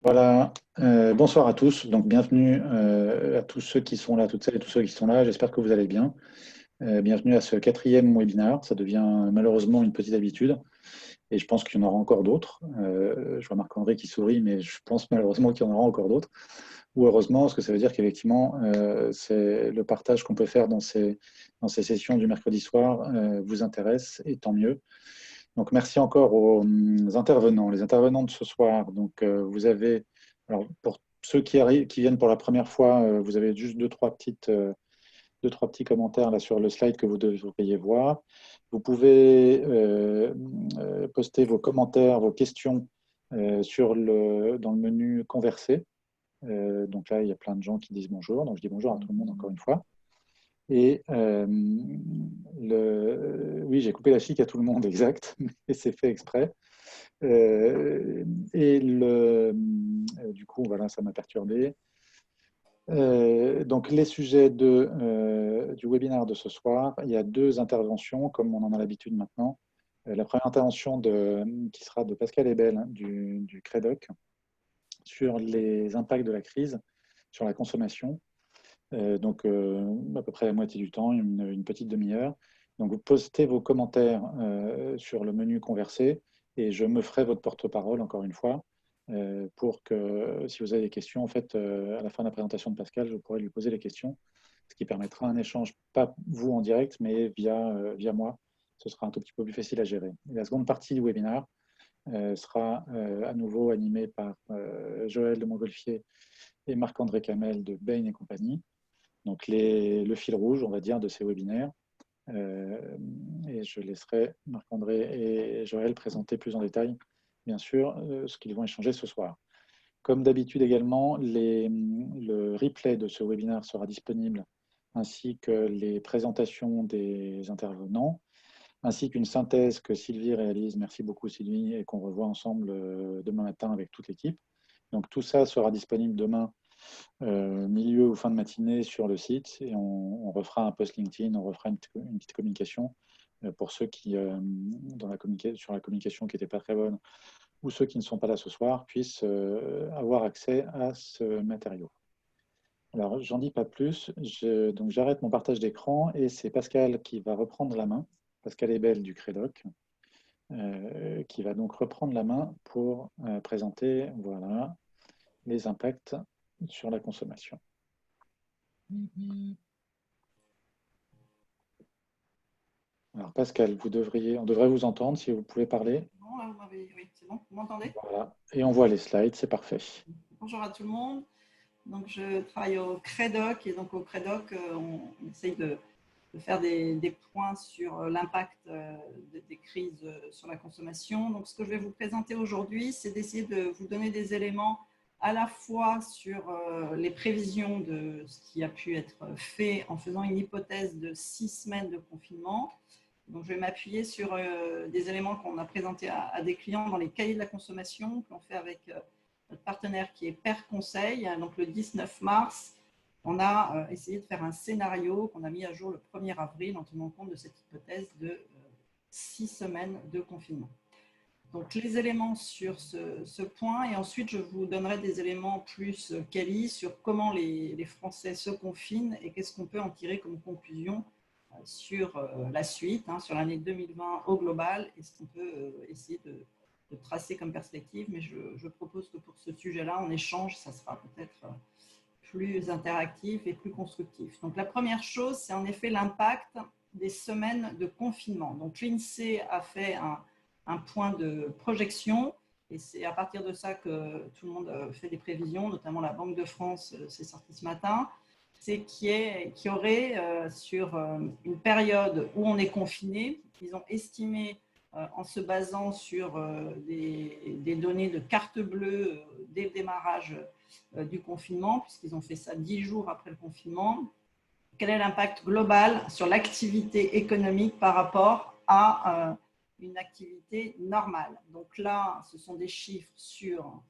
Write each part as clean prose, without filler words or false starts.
Voilà, bonsoir à tous. Donc, bienvenue à tous ceux qui sont là, toutes celles et tous ceux qui sont là. J'espère que vous allez bien. Bienvenue à ce quatrième webinaire. Ça devient malheureusement une petite habitude et je pense qu'il y en aura encore d'autres. Je vois Marc-André qui sourit, mais je pense malheureusement qu'il y en aura encore d'autres. Ou heureusement, parce que ça veut dire qu'effectivement, c'est le partage qu'on peut faire dans ces sessions du mercredi soir vous intéresse et tant mieux. Donc, merci encore aux intervenants, les intervenants de ce soir. Donc, vous avez, alors pour ceux qui arrivent, qui viennent pour la première fois, vous avez juste deux, trois petits commentaires là sur le slide que vous devriez voir. Vous pouvez poster vos commentaires, vos questions dans le menu converser. Donc là, il y a plein de gens qui disent bonjour. Donc, je dis bonjour à tout le monde encore une fois. Et oui, j'ai coupé la chic à tout le monde, exact, mais c'est fait exprès. Du coup, voilà, ça m'a perturbé. Donc, les sujets du webinaire de ce soir, il y a deux interventions, comme on en a l'habitude maintenant. La première intervention qui sera de Pascal Ebel du CREDOC sur les impacts de la crise sur la consommation. Donc, à peu près la moitié du temps, une petite demi-heure. Donc, vous postez vos commentaires sur le menu converser et je me ferai votre porte-parole encore une fois pour que si vous avez des questions, en fait, à la fin de la présentation de Pascal, je pourrai lui poser les questions, ce qui permettra un échange, pas vous en direct, mais via moi. Ce sera un tout petit peu plus facile à gérer. Et la seconde partie du webinaire sera à nouveau animée par Joël de Montgolfier et Marc-André Camel de Bain et compagnie. Donc le fil rouge, on va dire, de ces webinaires. Et je laisserai Marc-André et Joël présenter plus en détail, bien sûr, ce qu'ils vont échanger ce soir. Comme d'habitude également, le replay de ce webinaire sera disponible, ainsi que les présentations des intervenants, ainsi qu'une synthèse que Sylvie réalise. Merci beaucoup Sylvie, et qu'on revoit ensemble demain matin avec toute l'équipe. Donc tout ça sera disponible demain milieu ou fin de matinée sur le site et on refera un post LinkedIn, on refera une petite communication pour ceux qui, sur la communication qui n'était pas très bonne ou ceux qui ne sont pas là ce soir, puissent avoir accès à ce matériau. Alors, j'en dis pas plus, donc j'arrête mon partage d'écran et c'est Pascal qui va reprendre la main, Pascal Ebel du CREDOC, qui va donc reprendre la main pour présenter voilà, les impacts sur la consommation. Alors Pascal, on devrait vous entendre si vous pouvez parler. Bon, là, oui, c'est bon, vous m'entendez? Voilà. Et on voit les slides, c'est parfait. Bonjour à tout le monde. Donc, je travaille au CREDOC et donc au CREDOC, on essaye de faire des points sur l'impact des crises sur la consommation. Donc, ce que je vais vous présenter aujourd'hui, c'est d'essayer de vous donner des éléments à la fois sur les prévisions de ce qui a pu être fait en faisant une hypothèse de 6 semaines de confinement. Donc, je vais m'appuyer sur des éléments qu'on a présentés à des clients dans les cahiers de la consommation qu'on fait avec notre partenaire qui est Pair Conseil. Donc, le 19 mars, on a essayé de faire un scénario qu'on a mis à jour le 1er avril en tenant compte de cette hypothèse de 6 semaines de confinement. Donc, les éléments sur ce point et ensuite, je vous donnerai des éléments plus quali sur comment les Français se confinent et qu'est-ce qu'on peut en tirer comme conclusion sur la suite, sur l'année 2020 au global et ce qu'on peut essayer de tracer comme perspective. Mais je propose que pour ce sujet-là, on échange, ça sera peut-être plus interactif et plus constructif. Donc la première chose, c'est en effet l'impact des semaines de confinement. Donc l'INSEE a fait un point de projection et c'est à partir de ça que tout le monde fait des prévisions, notamment la Banque de France, c'est sorti ce matin. C'est qu'il y aurait sur une période où on est confiné, ils ont estimé en se basant sur des données de carte bleue dès le démarrage du confinement, puisqu'ils ont fait ça 10 jours après le confinement. Quel est l'impact global sur l'activité économique par rapport à une activité normale? Donc là, ce sont des chiffres sur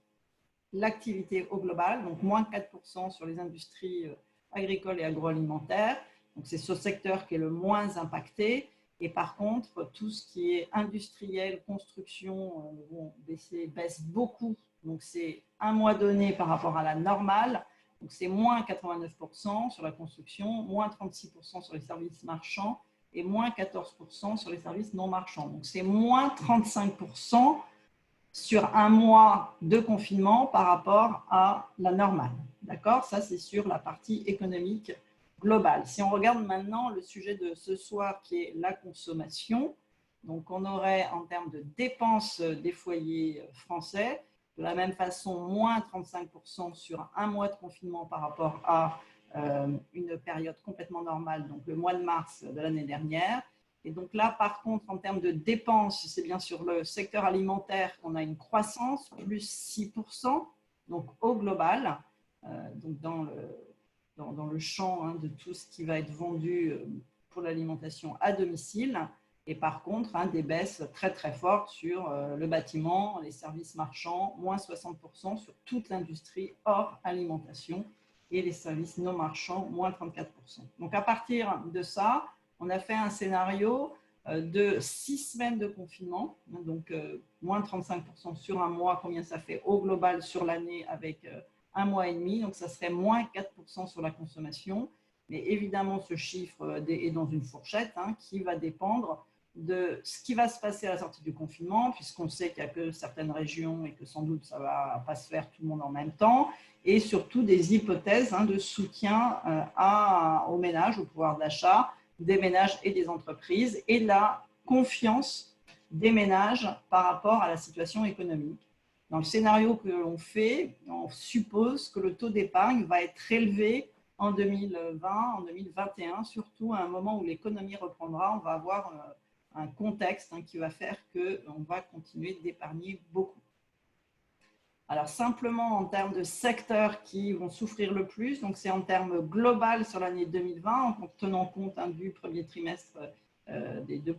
l'activité au global, donc moins 4% sur les industries agricoles et agroalimentaires. Donc c'est ce secteur qui est le moins impacté. Et par contre, tout ce qui est industriel, construction, baisse beaucoup Donc, c'est un mois donné par rapport à la normale. Donc, c'est moins 89% sur la construction, moins 36% sur les services marchands et moins 14% sur les services non marchands. Donc, c'est moins 35% sur un mois de confinement par rapport à la normale. D'accord? Ça, c'est sur la partie économique globale. Si on regarde maintenant le sujet de ce soir qui est la consommation, donc on aurait en termes de dépenses des foyers français, de la même façon, moins 35% sur un mois de confinement par rapport à une période complètement normale, donc le mois de mars de l'année dernière. Et donc là, par contre, en termes de dépenses, c'est bien sur le secteur alimentaire qu'on a une croissance, plus 6%, donc au global, donc dans le champ de tout ce qui va être vendu pour l'alimentation à domicile. Et par contre, des baisses très très fortes sur le bâtiment, les services marchands, moins 60% sur toute l'industrie hors alimentation et les services non marchands, moins 34%. Donc à partir de ça, on a fait un scénario de 6 semaines de confinement, donc moins 35% sur un mois, combien ça fait au global sur l'année avec un mois et demi, donc ça serait moins 4% sur la consommation. Mais évidemment, ce chiffre est dans une fourchette qui va dépendre de ce qui va se passer à la sortie du confinement, puisqu'on sait qu'il n'y a que certaines régions et que sans doute ça ne va pas se faire tout le monde en même temps, et surtout des hypothèses de soutien aux ménages, au pouvoir d'achat, des ménages et des entreprises, et la confiance des ménages par rapport à la situation économique. Dans le scénario que l'on fait, on suppose que le taux d'épargne va être élevé en 2020, en 2021, surtout à un moment où l'économie reprendra. On va avoir un contexte qui va faire qu'on va continuer d'épargner beaucoup. Alors, simplement en termes de secteurs qui vont souffrir le plus, donc c'est en termes global sur l'année 2020, en tenant compte du premier trimestre des deux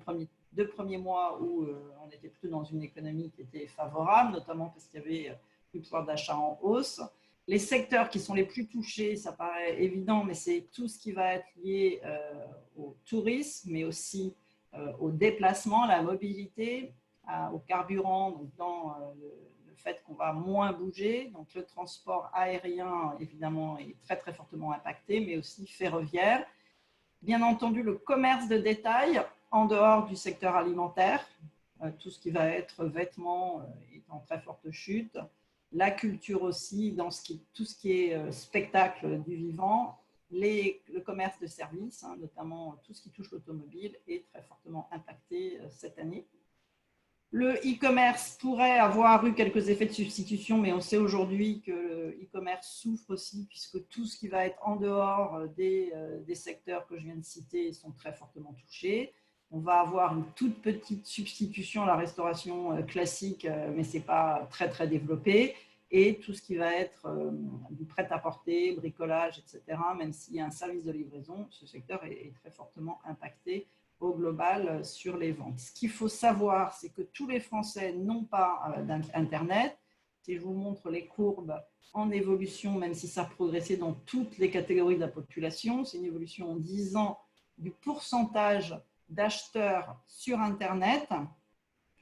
premiers mois où on était plutôt dans une économie qui était favorable, notamment parce qu'il y avait plus de pouvoir d'achat en hausse. Les secteurs qui sont les plus touchés, ça paraît évident, mais c'est tout ce qui va être lié au tourisme, mais aussi au déplacement, la mobilité, au carburant, donc dans le fait qu'on va moins bouger. Donc le transport aérien, évidemment, est très très fortement impacté, mais aussi ferroviaire. Bien entendu, le commerce de détail en dehors du secteur alimentaire, tout ce qui va être vêtements est en très forte chute. La culture aussi, dans tout ce qui est spectacle du vivant, le commerce de services, notamment tout ce qui touche l'automobile, est très fortement impacté cette année. Le e-commerce pourrait avoir eu quelques effets de substitution, mais on sait aujourd'hui que le e-commerce souffre aussi, puisque tout ce qui va être en dehors des secteurs que je viens de citer sont très fortement touchés. On va avoir une toute petite substitution à la restauration classique, mais ce n'est pas très, très développé. Et tout ce qui va être du prêt-à-porter, bricolage, etc., même s'il y a un service de livraison, ce secteur est très fortement impacté au global sur les ventes. Ce qu'il faut savoir, c'est que tous les Français n'ont pas d'Internet. Si je vous montre les courbes en évolution, même si ça a progressé dans toutes les catégories de la population, c'est une évolution en 10 ans du pourcentage d'acheteurs sur Internet.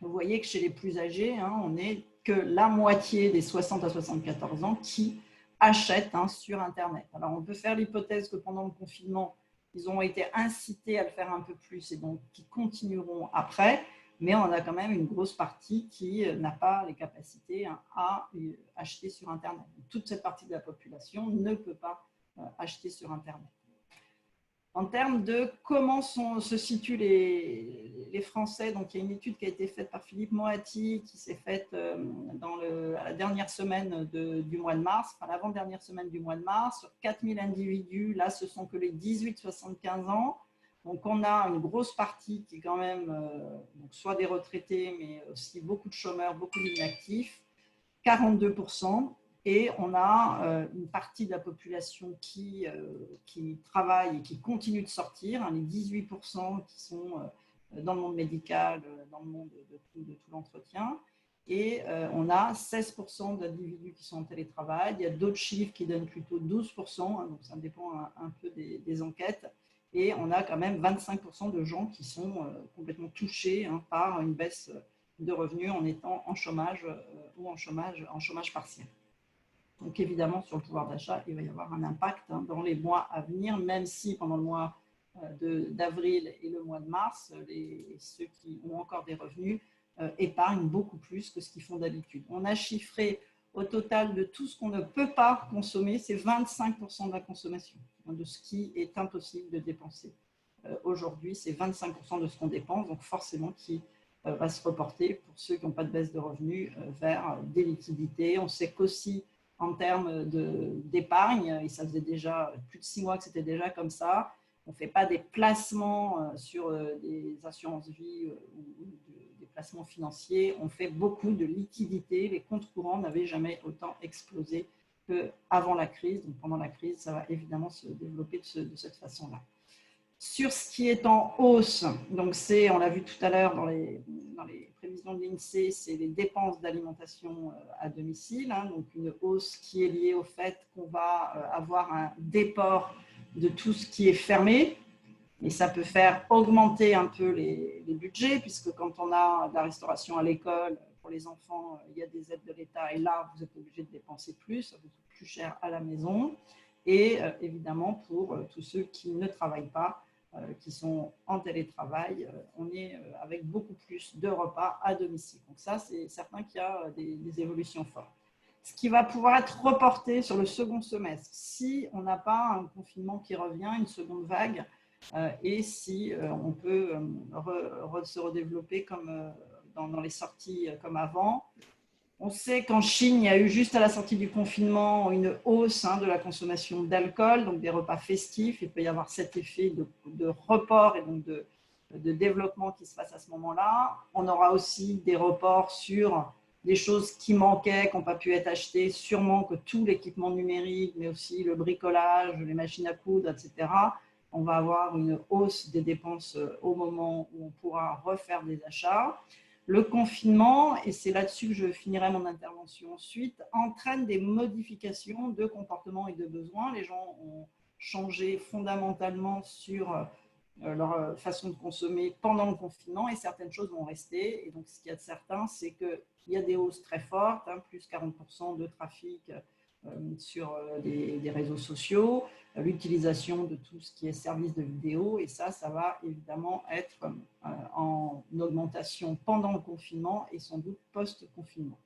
Vous voyez que chez les plus âgés, on n'est que la moitié des 60 à 74 ans qui achètent sur Internet. Alors, on peut faire l'hypothèse que pendant le confinement, ils ont été incités à le faire un peu plus et donc qui continueront après, mais on a quand même une grosse partie qui n'a pas les capacités à acheter sur Internet. Toute cette partie de la population ne peut pas acheter sur Internet. En termes de comment se situent les Français, donc il y a une étude qui a été faite par Philippe Moati, qui s'est faite à la dernière semaine du mois de mars, enfin l'avant-dernière semaine du mois de mars, sur 4000 individus. Là, ce sont que les 18-75 ans. Donc, on a une grosse partie qui est quand même donc soit des retraités, mais aussi beaucoup de chômeurs, beaucoup d'inactifs, 42%. Et on a une partie de la population qui travaille et qui continue de sortir, les 18% qui sont dans le monde médical, dans le monde de tout l'entretien. Et on a 16% d'individus qui sont en télétravail. Il y a d'autres chiffres qui donnent plutôt 12%, donc ça dépend un peu des enquêtes. Et on a quand même 25% de gens qui sont complètement touchés par une baisse de revenus en étant en chômage ou en chômage partiel. Donc évidemment, sur le pouvoir d'achat, il va y avoir un impact dans les mois à venir, même si pendant le mois d'avril et le mois de mars, ceux qui ont encore des revenus épargnent beaucoup plus que ce qu'ils font d'habitude. On a chiffré au total de tout ce qu'on ne peut pas consommer, c'est 25% de la consommation, de ce qui est impossible de dépenser. Aujourd'hui, c'est 25% de ce qu'on dépense, donc forcément qui va se reporter pour ceux qui n'ont pas de baisse de revenus vers des liquidités. On sait qu'aussi en termes d'épargne, et ça faisait déjà plus de 6 mois que c'était déjà comme ça, on ne fait pas des placements sur des assurances vie ou des placements financiers, on fait beaucoup de liquidités. Les comptes courants n'avaient jamais autant explosé qu'avant la crise. Donc pendant la crise, ça va évidemment se développer de cette façon-là. Sur ce qui est en hausse, donc on l'a vu tout à l'heure dans les prévisions de l'INSEE, c'est les dépenses d'alimentation à domicile, donc une hausse qui est liée au fait qu'on va avoir un déport de tout ce qui est fermé, et ça peut faire augmenter un peu les budgets, puisque quand on a de la restauration à l'école, pour les enfants, il y a des aides de l'État, et là, vous êtes obligé de dépenser plus, ça vous coûte plus cher à la maison, et évidemment, pour tous ceux qui ne travaillent pas, qui sont en télétravail, on est avec beaucoup plus de repas à domicile. Donc ça, c'est certain qu'il y a des évolutions fortes. Ce qui va pouvoir être reporté sur le second semestre, si on n'a pas un confinement qui revient, une seconde vague, et si on peut se redévelopper comme dans les sorties comme avant. On sait qu'en Chine, il y a eu juste à la sortie du confinement une hausse de la consommation d'alcool, donc des repas festifs. Il peut y avoir cet effet de report et donc de développement qui se passe à ce moment-là. On aura aussi des reports sur des choses qui manquaient, qui n'ont pas pu être achetées, sûrement que tout l'équipement numérique, mais aussi le bricolage, les machines à coudre, etc. On va avoir une hausse des dépenses au moment où on pourra refaire des achats. Le confinement, et c'est là-dessus que je finirai mon intervention ensuite, entraîne des modifications de comportement et de besoins. Les gens ont changé fondamentalement sur leur façon de consommer pendant le confinement et certaines choses vont rester. Et donc, ce qu'il y a de certain, c'est qu'il y a des hausses très fortes, plus 40% de trafic sur des réseaux sociaux, l'utilisation de tout ce qui est service de vidéo, et ça va évidemment être en augmentation pendant le confinement et sans doute post-confinement.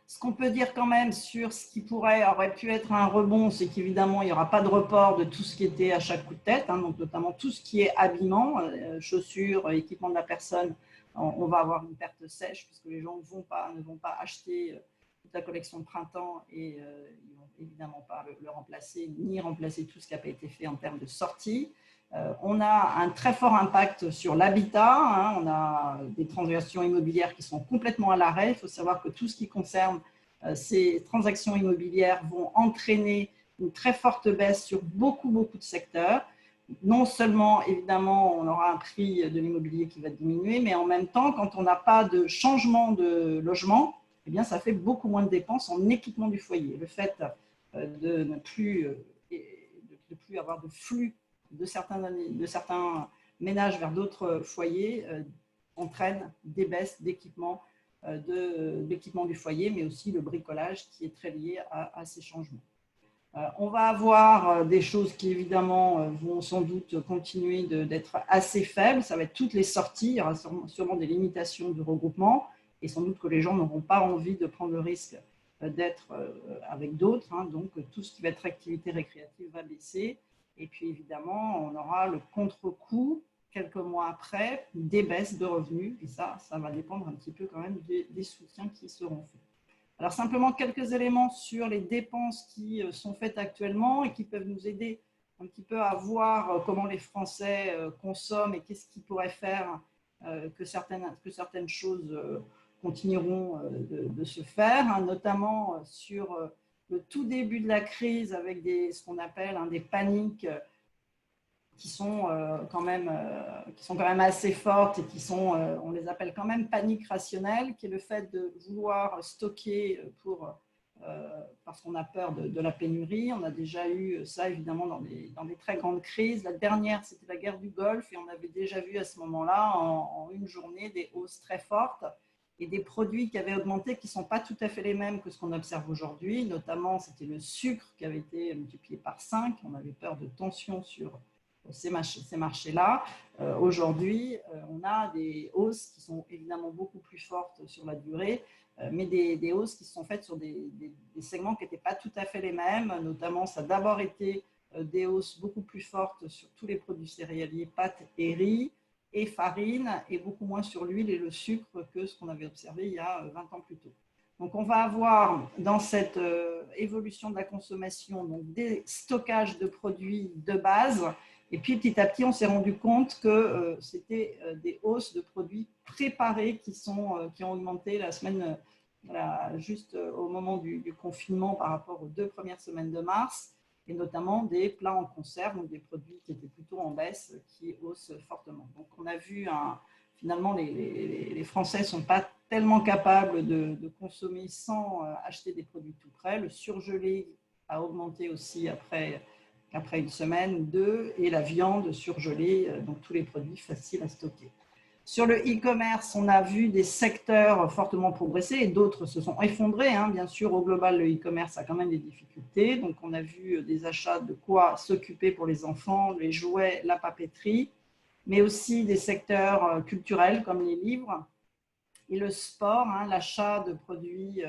Ce qu'on peut dire quand même sur ce qui aurait pu être un rebond, c'est qu'évidemment, il n'y aura pas de report de tout ce qui était à chaque coup de tête, donc notamment tout ce qui est habillement, chaussures, équipement de la personne, on va avoir une perte sèche puisque les gens ne vont pas acheter toute la collection de printemps et ils ne vont évidemment pas le remplacer, ni remplacer tout ce qui n'a pas été fait en termes de sortie. On a un très fort impact sur l'habitat, on a des transactions immobilières qui sont complètement à l'arrêt. Il faut savoir que tout ce qui concerne ces transactions immobilières vont entraîner une très forte baisse sur beaucoup de secteurs. Non seulement, évidemment, on aura un prix de l'immobilier qui va diminuer, mais en même temps, quand on n'a pas de changement de logement, eh bien, ça fait beaucoup moins de dépenses en équipement du foyer. Le fait de ne plus avoir de flux de certains ménages vers d'autres foyers entraîne des baisses d'équipement du foyer, mais aussi le bricolage qui est très lié à ces changements. On va avoir des choses qui, évidemment, vont sans doute continuer d'être assez faibles. Ça va être toutes les sorties. Il y aura sûrement des limitations de regroupement et sans doute que les gens n'auront pas envie de prendre le risque d'être avec d'autres. Donc, tout ce qui va être activité récréative va baisser. Et puis, évidemment, on aura le contre-coup, quelques mois après, des baisses de revenus. Et ça va dépendre un petit peu quand même des soutiens qui seront faits. Alors, simplement quelques éléments sur les dépenses qui sont faites actuellement et qui peuvent nous aider un petit peu à voir comment les Français consomment et qu'est-ce qui pourrait faire que certaines choses continueront de se faire, notamment sur le tout début de la crise avec ce qu'on appelle des paniques qui sont quand même assez fortes et on les appelle quand même paniques rationnelles, qui est le fait de vouloir stocker pour parce qu'on a peur de la pénurie. On a déjà eu ça, évidemment, dans des très grandes crises. La dernière, c'était la guerre du Golfe, et on avait déjà vu à ce moment-là, en une journée, des hausses très fortes et des produits qui avaient augmenté, qui ne sont pas tout à fait les mêmes que ce qu'on observe aujourd'hui. Notamment, c'était le sucre qui avait été multiplié par 5. On avait peur de tensions sur ces marchés-là. Aujourd'hui, on a des hausses qui sont évidemment beaucoup plus fortes sur la durée, mais des hausses qui se sont faites sur des segments qui n'étaient pas tout à fait les mêmes. Notamment, ça a d'abord été des hausses beaucoup plus fortes sur tous les produits céréaliers, pâtes et riz et farine, et beaucoup moins sur l'huile et le sucre que ce qu'on avait observé il y a 20 ans plus tôt. Donc, on va avoir dans cette évolution de la consommation donc des stockages de produits de base. Et puis, petit à petit, on s'est rendu compte que c'était des hausses de produits préparés qui ont augmenté la semaine, juste au moment du confinement par rapport aux 2 premières semaines de mars, et notamment des plats en conserve, donc des produits qui étaient plutôt en baisse, qui haussent fortement. Donc, on a vu, finalement, les Français ne sont pas tellement capables de consommer sans acheter des produits tout prêts. Le surgelé a augmenté aussi après une semaine ou 2, et la viande surgelée, donc tous les produits faciles à stocker. Sur le e-commerce, on a vu des secteurs fortement progresser et d'autres se sont effondrés. Bien sûr, au global, le e-commerce a quand même des difficultés. Donc, on a vu des achats de quoi s'occuper pour les enfants, les jouets, la papeterie, mais aussi des secteurs culturels comme les livres et le sport, l'achat de produits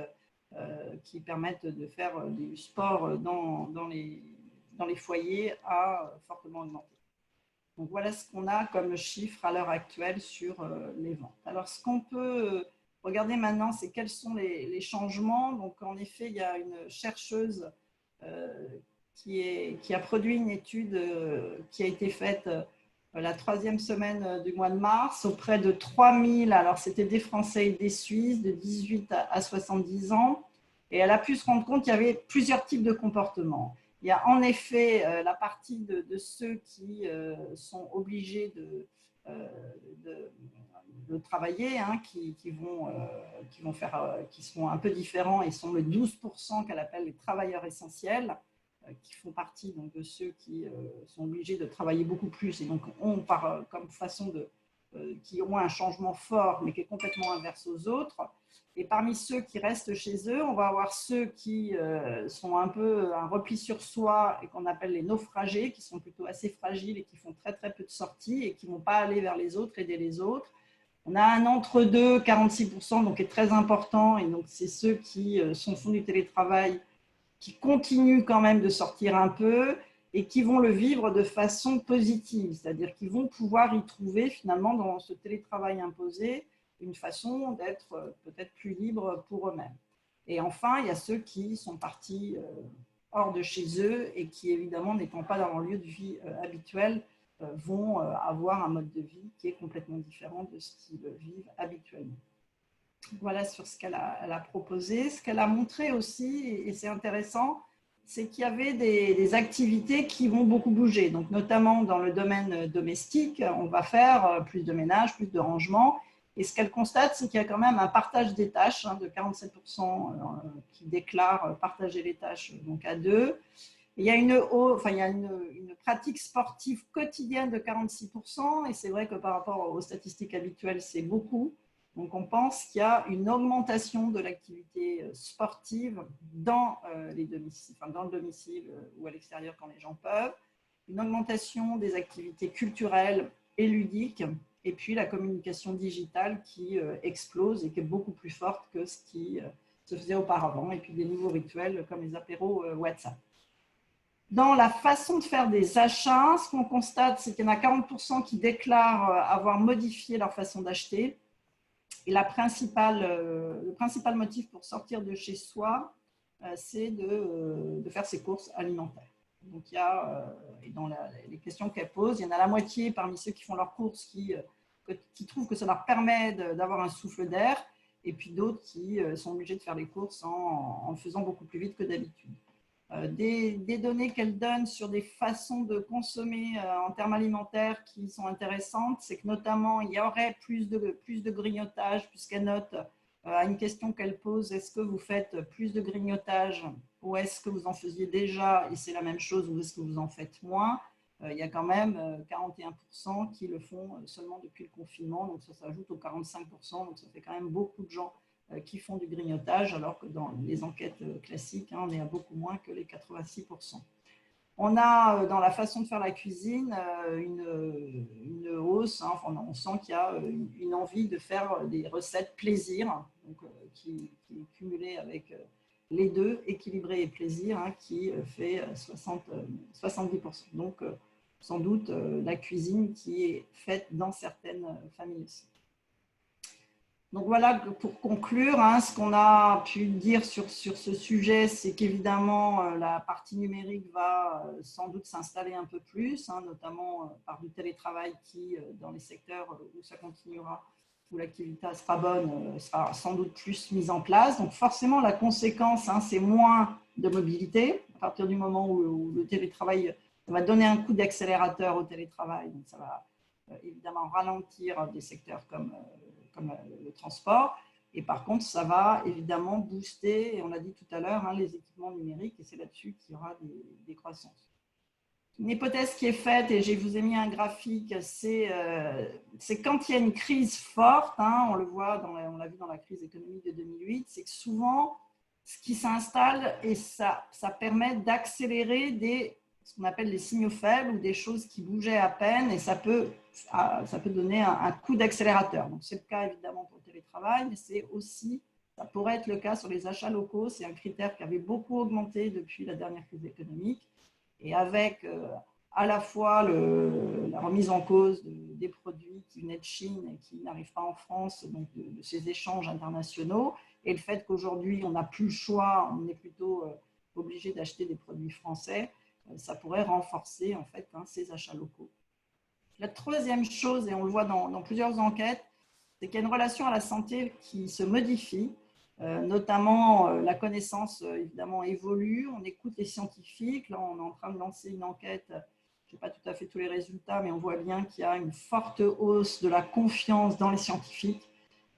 qui permettent de faire du sport dans les foyers a fortement augmenté. Donc, voilà ce qu'on a comme chiffre à l'heure actuelle sur les ventes. Alors, ce qu'on peut regarder maintenant, c'est quels sont les changements. Donc, en effet, il y a une chercheuse qui a produit une étude qui a été faite la 3e semaine du mois de mars auprès de 3000, alors c'était des Français et des Suisses de 18 à 70 ans. Et elle a pu se rendre compte qu'il y avait plusieurs types de comportements. Il y a en effet la partie de ceux qui sont obligés de travailler, qui seront un peu différents et sont le 12% qu'elle appelle les travailleurs essentiels, qui font partie donc, de ceux qui sont obligés de travailler beaucoup plus et donc ont comme façon qui ont un changement fort mais qui est complètement inverse aux autres. Et parmi ceux qui restent chez eux, on va avoir ceux qui sont un peu un repli sur soi et qu'on appelle les naufragés, qui sont plutôt assez fragiles et qui font très très peu de sorties et qui ne vont pas aller vers les autres, aider les autres. On a un entre-deux, 46%, donc qui est très important, et donc c'est ceux qui font du télétravail, qui continuent quand même de sortir un peu et qui vont le vivre de façon positive, c'est-à-dire qu'ils vont pouvoir y trouver finalement dans ce télétravail imposé une façon d'être peut-être plus libre pour eux-mêmes. Et enfin, il y a ceux qui sont partis hors de chez eux et qui, évidemment, n'étant pas dans leur lieu de vie habituel, vont avoir un mode de vie qui est complètement différent de ce qu'ils vivent habituellement. Voilà sur ce qu'elle a proposé. Ce qu'elle a montré aussi, et c'est intéressant, c'est qu'il y avait des activités qui vont beaucoup bouger. Donc, notamment dans le domaine domestique, on va faire plus de ménage, plus de rangement. Et ce qu'elle constate, c'est qu'il y a quand même un partage des tâches de 47% qui déclarent partager les tâches donc à 2. Il y a une pratique sportive quotidienne de 46%, et c'est vrai que par rapport aux statistiques habituelles, c'est beaucoup. Donc, on pense qu'il y a une augmentation de l'activité sportive dans les domiciles, dans le domicile ou à l'extérieur quand les gens peuvent, une augmentation des activités culturelles et ludiques, et puis la communication digitale qui explose et qui est beaucoup plus forte que ce qui se faisait auparavant, et puis des nouveaux rituels comme les apéros WhatsApp. Dans la façon de faire des achats, ce qu'on constate, c'est qu'il y en a 40% qui déclarent avoir modifié leur façon d'acheter. Et le principal motif pour sortir de chez soi, c'est de faire ses courses alimentaires. Donc, il y a, et dans les questions qu'elle pose, il y en a la moitié parmi ceux qui font leurs courses qui trouvent que ça leur permet d'avoir un souffle d'air, et puis d'autres qui sont obligés de faire les courses en faisant beaucoup plus vite que d'habitude. Des données qu'elle donne sur des façons de consommer en termes alimentaires qui sont intéressantes, c'est que notamment il y aurait plus de grignotage, puisqu'elle note à une question qu'elle pose, est-ce que vous faites plus de grignotage ou est-ce que vous en faisiez déjà et c'est la même chose ou est-ce que vous en faites moins? Il y a quand même 41% qui le font seulement depuis le confinement, donc ça s'ajoute aux 45%, donc ça fait quand même beaucoup de gens qui font du grignotage, alors que dans les enquêtes classiques, on est à beaucoup moins que les 86%. On a dans la façon de faire la cuisine une hausse, on sent qu'il y a une envie de faire des recettes plaisir, donc, qui est cumulée avec les deux, équilibré et plaisir, qui fait 70%. Donc, sans doute la cuisine qui est faite dans certaines familles aussi. Donc voilà, pour conclure, ce qu'on a pu dire sur ce sujet, c'est qu'évidemment, la partie numérique va sans doute s'installer un peu plus, notamment par du télétravail qui, dans les secteurs où ça continuera, où l'activité sera bonne, sera sans doute plus mise en place. Donc forcément, la conséquence, c'est moins de mobilité. À partir du moment où le télétravail, ça va donner un coup d'accélérateur au télétravail, donc ça va évidemment ralentir des secteurs comme le transport. Et par contre, ça va évidemment booster, et on l'a dit tout à l'heure, les équipements numériques, et c'est là-dessus qu'il y aura des croissances. Une hypothèse qui est faite, et je vous ai mis un graphique, c'est quand il y a une crise forte, on le voit, on l'a vu dans la crise économique de 2008, c'est que souvent, ce qui s'installe, et ça permet d'accélérer ce qu'on appelle les signaux faibles ou des choses qui bougeaient à peine, et ça peut donner un coup d'accélérateur. Donc, c'est le cas évidemment pour le télétravail, mais c'est aussi, ça pourrait être le cas sur les achats locaux. C'est un critère qui avait beaucoup augmenté depuis la dernière crise économique. Et avec à la fois la remise en cause des produits qui venaient de Chine et qui n'arrivent pas en France, donc de ces échanges internationaux, et le fait qu'aujourd'hui, on n'a plus le choix, on est plutôt obligé d'acheter des produits français, ça pourrait renforcer en fait ces achats locaux. La troisième chose, et on le voit dans plusieurs enquêtes, c'est qu'il y a une relation à la santé qui se modifie, notamment la connaissance évidemment évolue, on écoute les scientifiques, là on est en train de lancer une enquête, je n'ai pas tout à fait tous les résultats, mais on voit bien qu'il y a une forte hausse de la confiance dans les scientifiques,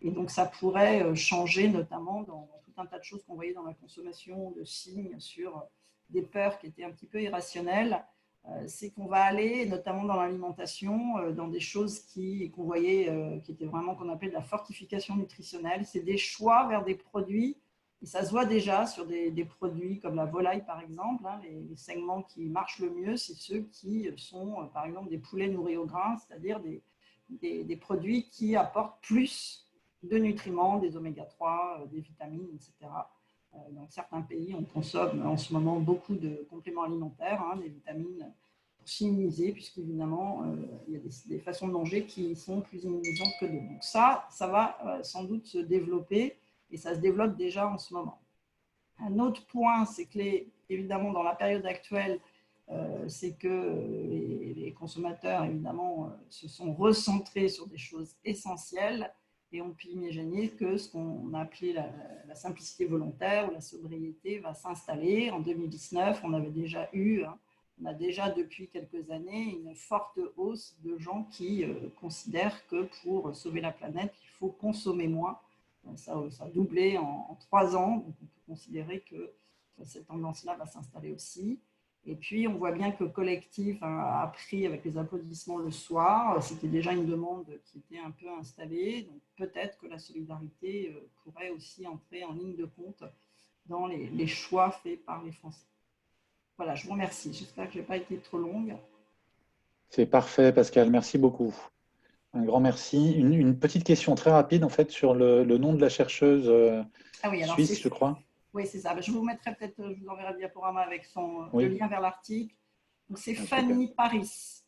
et donc ça pourrait changer notamment dans tout un tas de choses qu'on voyait dans la consommation, de signes sur des peurs qui étaient un petit peu irrationnelles. C'est qu'on va aller, notamment dans l'alimentation, dans des choses qu'on voyait, qui étaient vraiment, qu'on appelle de la fortification nutritionnelle. C'est des choix vers des produits, et ça se voit déjà sur des produits comme la volaille, par exemple. Les segments qui marchent le mieux, c'est ceux qui sont, par exemple, des poulets nourris au grain, c'est-à-dire des produits qui apportent plus de nutriments, des oméga-3, des vitamines, etc. Dans certains pays, on consomme en ce moment beaucoup de compléments alimentaires, des vitamines pour s'immuniser, puisqu'évidemment, il y a des façons de manger qui sont plus immunisantes que d'autres. Donc ça va sans doute se développer, et ça se développe déjà en ce moment. Un autre point, c'est que évidemment, dans la période actuelle, c'est que les consommateurs, évidemment, se sont recentrés sur des choses essentielles, et on peut imaginer que ce qu'on a appelé la simplicité volontaire ou la sobriété va s'installer. En 2019, on a déjà depuis quelques années une forte hausse de gens qui considèrent que pour sauver la planète, il faut consommer moins. Ça a doublé en 3 ans, donc on peut considérer que cette tendance-là va s'installer aussi. Et puis, on voit bien que le collectif a pris avec les applaudissements le soir. C'était déjà une demande qui était un peu installée. Donc, peut-être que la solidarité pourrait aussi entrer en ligne de compte dans les choix faits par les Français. Voilà, je vous remercie. J'espère que je n'ai pas été trop longue. C'est parfait, Pascal. Merci beaucoup. Un grand merci. Une petite question très rapide, en fait, sur le nom de la chercheuse suisse, je crois. Oui, c'est ça. Je vous mettrai peut-être, je vous enverrai le diaporama avec le Oui. lien vers l'article. Donc, c'est Fanny Paris.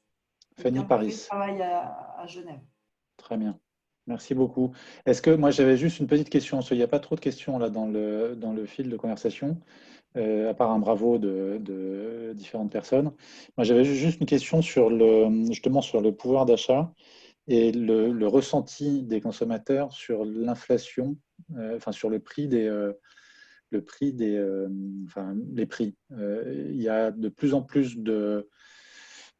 Fanny Paris. Qui travaille à Genève. Très bien. Merci beaucoup. Est-ce que moi j'avais juste une petite question, parce qu'il n'y a pas trop de questions là dans le fil de conversation, à part un bravo de différentes personnes. Moi j'avais juste une question justement sur le pouvoir d'achat et le ressenti des consommateurs sur l'inflation, enfin sur le prix les prix. Il y a de plus en plus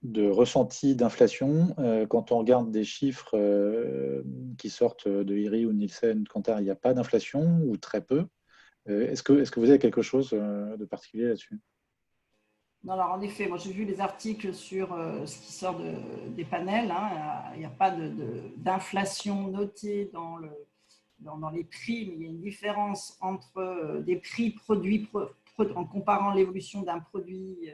de ressenti d'inflation. Quand on regarde des chiffres qui sortent de IRI ou Nielsen, Kantar, il n'y a pas d'inflation ou très peu. Est-ce que vous avez quelque chose de particulier là-dessus? Non, alors en effet, moi j'ai vu les articles sur ce qui sort des panels. Hein. Il n'y a pas d'inflation notée dans les prix, mais il y a une différence entre des prix produits en comparant l'évolution d'un produit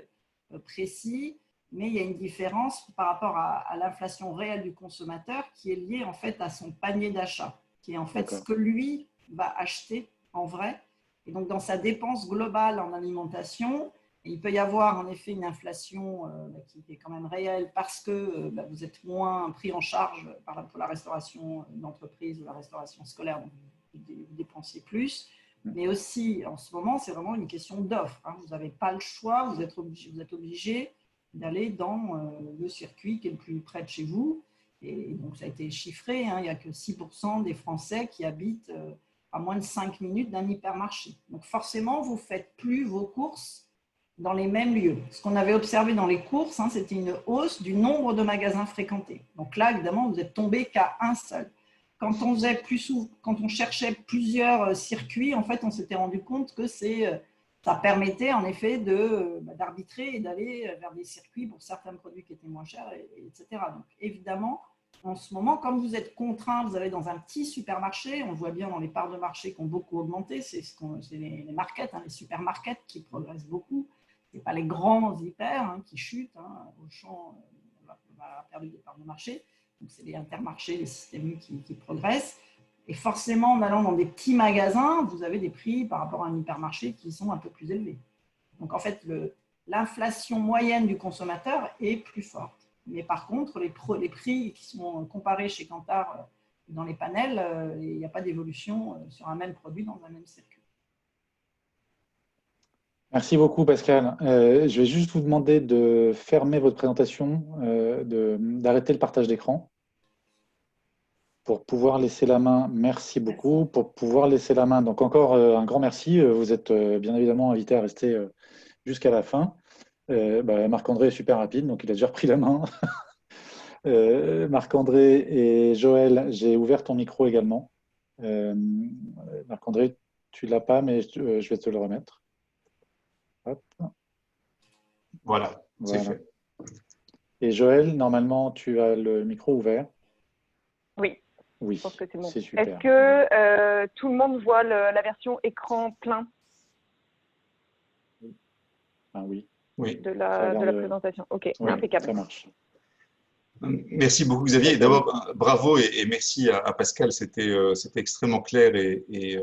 précis, mais il y a une différence par rapport à l'inflation réelle du consommateur qui est liée en fait à son panier d'achat, qui est en fait ce que lui va acheter en vrai. Et donc dans sa dépense globale en alimentation, il peut y avoir en effet une inflation qui est quand même réelle parce que vous êtes moins pris en charge pour la restauration d'entreprise ou la restauration scolaire, donc vous dépensez plus. Mais aussi, en ce moment, c'est vraiment une question d'offre. Hein. Vous n'avez pas le choix, vous êtes obligé d'aller dans le circuit qui est le plus près de chez vous. Et donc, ça a été chiffré, hein, il n'y a que 6% des Français qui habitent à moins de 5 minutes d'un hypermarché. Donc, forcément, vous ne faites plus vos courses dans les mêmes lieux. Ce qu'on avait observé dans les courses, hein, c'était une hausse du nombre de magasins fréquentés. Donc là, évidemment, vous êtes tombé qu'à un seul. Quand on cherchait plusieurs circuits, en fait, on s'était rendu compte que ça permettait en effet d'arbitrer et d'aller vers des circuits pour certains produits qui étaient moins chers, etc. Donc évidemment, en ce moment, comme vous êtes contraint, vous allez dans un petit supermarché, on le voit bien dans les parts de marché qui ont beaucoup augmenté, c'est les markets, hein, les supermarkets qui progressent beaucoup. Ce n'est pas les grands hyper hein, qui chutent. Hein. Auchan va perdre des parts de marché. Donc, c'est les intermarchés, les systèmes qui progressent. Et forcément, en allant dans des petits magasins, vous avez des prix par rapport à un hypermarché qui sont un peu plus élevés. Donc, en fait, l'inflation moyenne du consommateur est plus forte. Mais par contre, les prix qui sont comparés chez Kantar dans les panels, il n'y a pas d'évolution sur un même produit dans un même circuit. Merci beaucoup, Pascal. Je vais juste vous demander de fermer votre présentation, d'arrêter le partage d'écran pour pouvoir laisser la main. Merci beaucoup. Pour pouvoir laisser la main. Donc encore un grand merci. Vous êtes bien évidemment invité à rester jusqu'à la fin. Marc-André est super rapide, donc il a déjà repris la main. Marc-André et Joël, j'ai ouvert ton micro également. Marc-André, tu ne l'as pas, mais je vais te le remettre. Hop. Voilà, c'est fait. Et Joël, normalement, tu as le micro ouvert. Oui. Oui, je pense que c'est bon. Super. Est-ce que tout le monde voit la version écran plein Oui. de la présentation? Ok, oui, impeccable. Ça marche. Merci beaucoup, Xavier. D'abord, bravo et merci à Pascal. C'était extrêmement clair et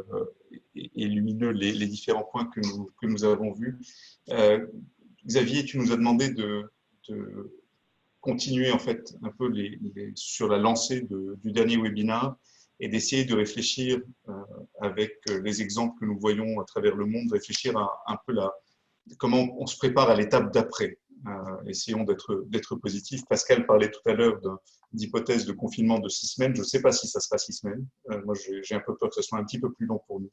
lumineux les différents points que nous avons vus. Xavier, tu nous as demandé de continuer en fait un peu sur la lancée du dernier webinaire et d'essayer de réfléchir avec les exemples que nous voyons à travers le monde, réfléchir à un peu comment on se prépare à l'étape d'après. Essayons d'être positifs. Pascal parlait tout à l'heure d'hypothèse de confinement de 6 semaines. Je ne sais pas si ça sera 6 semaines. Moi, j'ai un peu peur que ce soit un petit peu plus long pour nous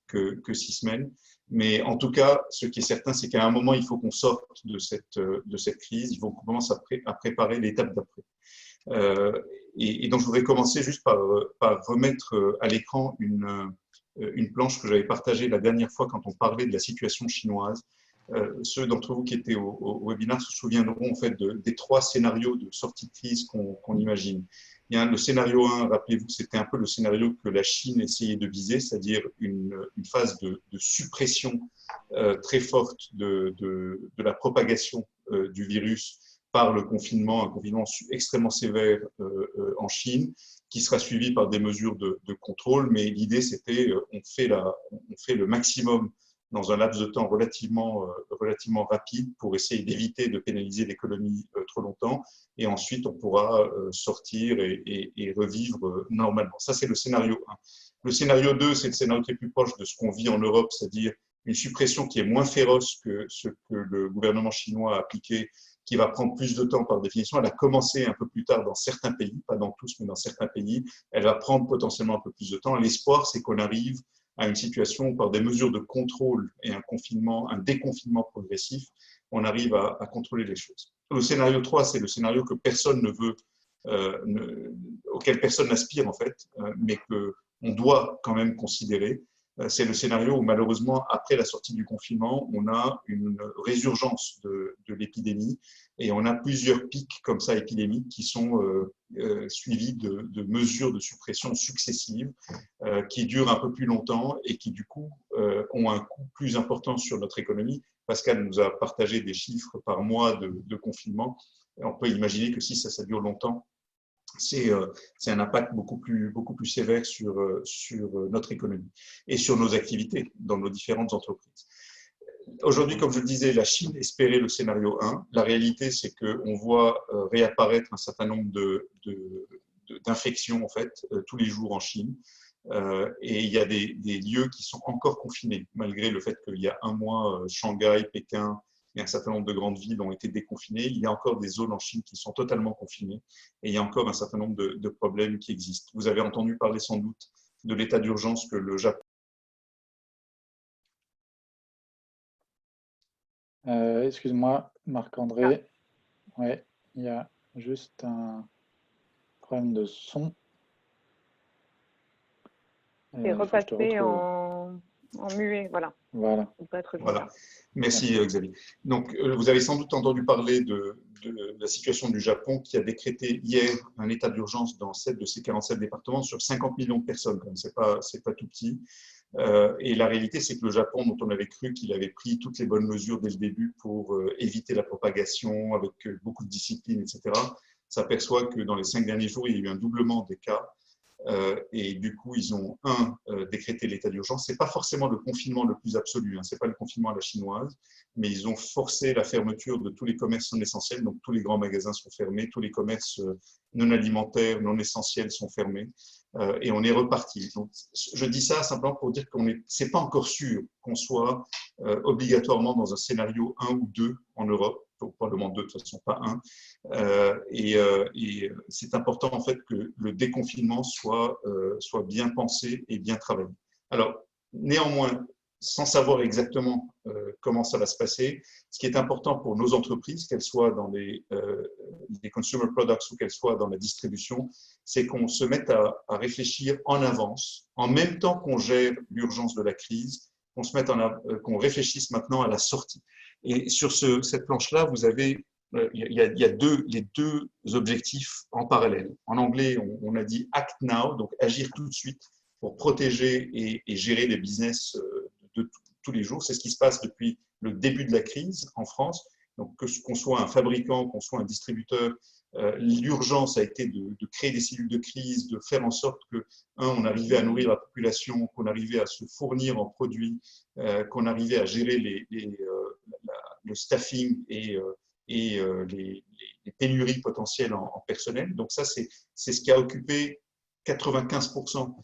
que 6 semaines. Mais en tout cas, ce qui est certain, c'est qu'à un moment, il faut qu'on sorte de cette crise. Il faut qu'on commence à préparer l'étape d'après. Et donc, je voudrais commencer juste par remettre à l'écran une planche que j'avais partagée la dernière fois quand on parlait de la situation chinoise. Ceux d'entre vous qui étaient au webinaire se souviendront en fait des 3 scénarios de sortie de crise qu'on imagine. Il y a le scénario 1, rappelez-vous, c'était un peu le scénario que la Chine essayait de viser, c'est-à-dire une phase de suppression très forte de la propagation du virus par le confinement, un confinement extrêmement sévère en Chine, qui sera suivi par des mesures de contrôle. Mais l'idée, c'était on fait le maximum dans un laps de temps relativement rapide pour essayer d'éviter de pénaliser l'économie trop longtemps. Et ensuite, on pourra sortir et revivre normalement. Ça, c'est le scénario 1. Le scénario 2, c'est le scénario qui est plus proche de ce qu'on vit en Europe, c'est-à-dire une suppression qui est moins féroce que ce que le gouvernement chinois a appliqué, qui va prendre plus de temps par définition. Elle a commencé un peu plus tard dans certains pays, pas dans tous, mais dans certains pays. Elle va prendre potentiellement un peu plus de temps. L'espoir, c'est qu'on arrive à une situation où, par des mesures de contrôle et un déconfinement progressif, on arrive à contrôler les choses. Le scénario 3, c'est le scénario que personne ne veut, auquel personne n'aspire en fait, mais qu'on doit quand même considérer. C'est le scénario où malheureusement, après la sortie du confinement, on a une résurgence de l'épidémie et on a plusieurs pics comme ça épidémiques qui sont suivis de mesures de suppression successives qui durent un peu plus longtemps et qui du coup ont un coût plus important sur notre économie. Pascal nous a partagé des chiffres par mois de confinement. On peut imaginer que si ça dure longtemps, c'est un impact beaucoup plus sévère sur notre économie et sur nos activités dans nos différentes entreprises. Aujourd'hui, comme je le disais, la Chine espérait le scénario 1. La réalité, c'est qu'on voit réapparaître un certain nombre d'infections en fait, tous les jours en Chine. Et il y a des lieux qui sont encore confinés, malgré le fait qu'il y a un mois, Shanghai, Pékin et un certain nombre de grandes villes ont été déconfinées. Il y a encore des zones en Chine qui sont totalement confinées et il y a encore un certain nombre de problèmes qui existent. Vous avez entendu parler sans doute de l'état d'urgence que le Japon… Excuse-moi, Marc-André. Ouais, il y a juste un problème de son. Et repasser en muet, voilà. Voilà. Voilà. Merci Xavier. Donc, vous avez sans doute entendu parler de la situation du Japon qui a décrété hier un état d'urgence dans 7 de ses 47 départements sur 50 millions de personnes. Ce n'est pas tout petit. Et la réalité, c'est que le Japon, dont on avait cru qu'il avait pris toutes les bonnes mesures dès le début pour éviter la propagation avec beaucoup de discipline, etc., s'aperçoit que dans les 5 derniers jours, il y a eu un doublement des cas. Et du coup, ils ont décrété l'état d'urgence. C'est pas forcément le confinement le plus absolu, hein, c'est pas le confinement à la chinoise, mais ils ont forcé la fermeture de tous les commerces non essentiels. Donc tous les grands magasins sont fermés, tous les commerces non alimentaires, non essentiels sont fermés, et on est reparti. Donc, je dis ça simplement pour dire c'est pas encore sûr qu'on soit obligatoirement dans un scénario 1 ou 2 en Europe. Probablement 2, de toute façon pas 1. Et c'est important en fait que le déconfinement soit bien pensé et bien travaillé. Alors, néanmoins, sans savoir exactement comment ça va se passer, ce qui est important pour nos entreprises, qu'elles soient dans les consumer products ou qu'elles soient dans la distribution, c'est qu'on se mette à réfléchir en avance, en même temps qu'on gère l'urgence de la crise, qu'on réfléchisse maintenant à la sortie. Et sur cette planche-là, vous avez il y a les deux objectifs en parallèle. En anglais, on a dit act now, donc agir tout de suite pour protéger et gérer les business de tous les jours. C'est ce qui se passe depuis le début de la crise en France. Donc, qu'on soit un fabricant, qu'on soit un distributeur, l'urgence a été de créer des cellules de crise, de faire en sorte que, on arrivait à nourrir la population, qu'on arrivait à se fournir en produits, qu'on arrivait à gérer le staffing et les pénuries potentielles en personnel. Donc ça, c'est ce qui a occupé 95%,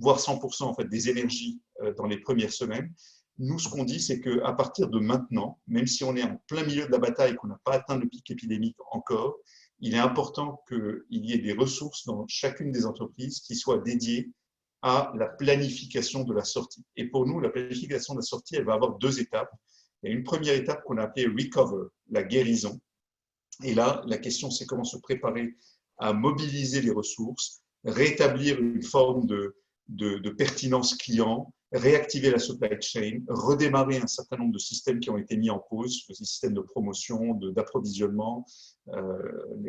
voire 100% en fait, des énergies dans les premières semaines. Nous, ce qu'on dit, c'est qu'à partir de maintenant, même si on est en plein milieu de la bataille, qu'on n'a pas atteint le pic épidémique encore, il est important qu'il y ait des ressources dans chacune des entreprises qui soient dédiées à la planification de la sortie. Et pour nous, la planification de la sortie, elle va avoir 2 étapes. Il y a une première étape qu'on a appelée recover, la guérison. Et là, la question, c'est comment se préparer à mobiliser les ressources, rétablir une forme de pertinence client, réactiver la supply chain, redémarrer un certain nombre de systèmes qui ont été mis en pause, les systèmes de promotion, d'approvisionnement,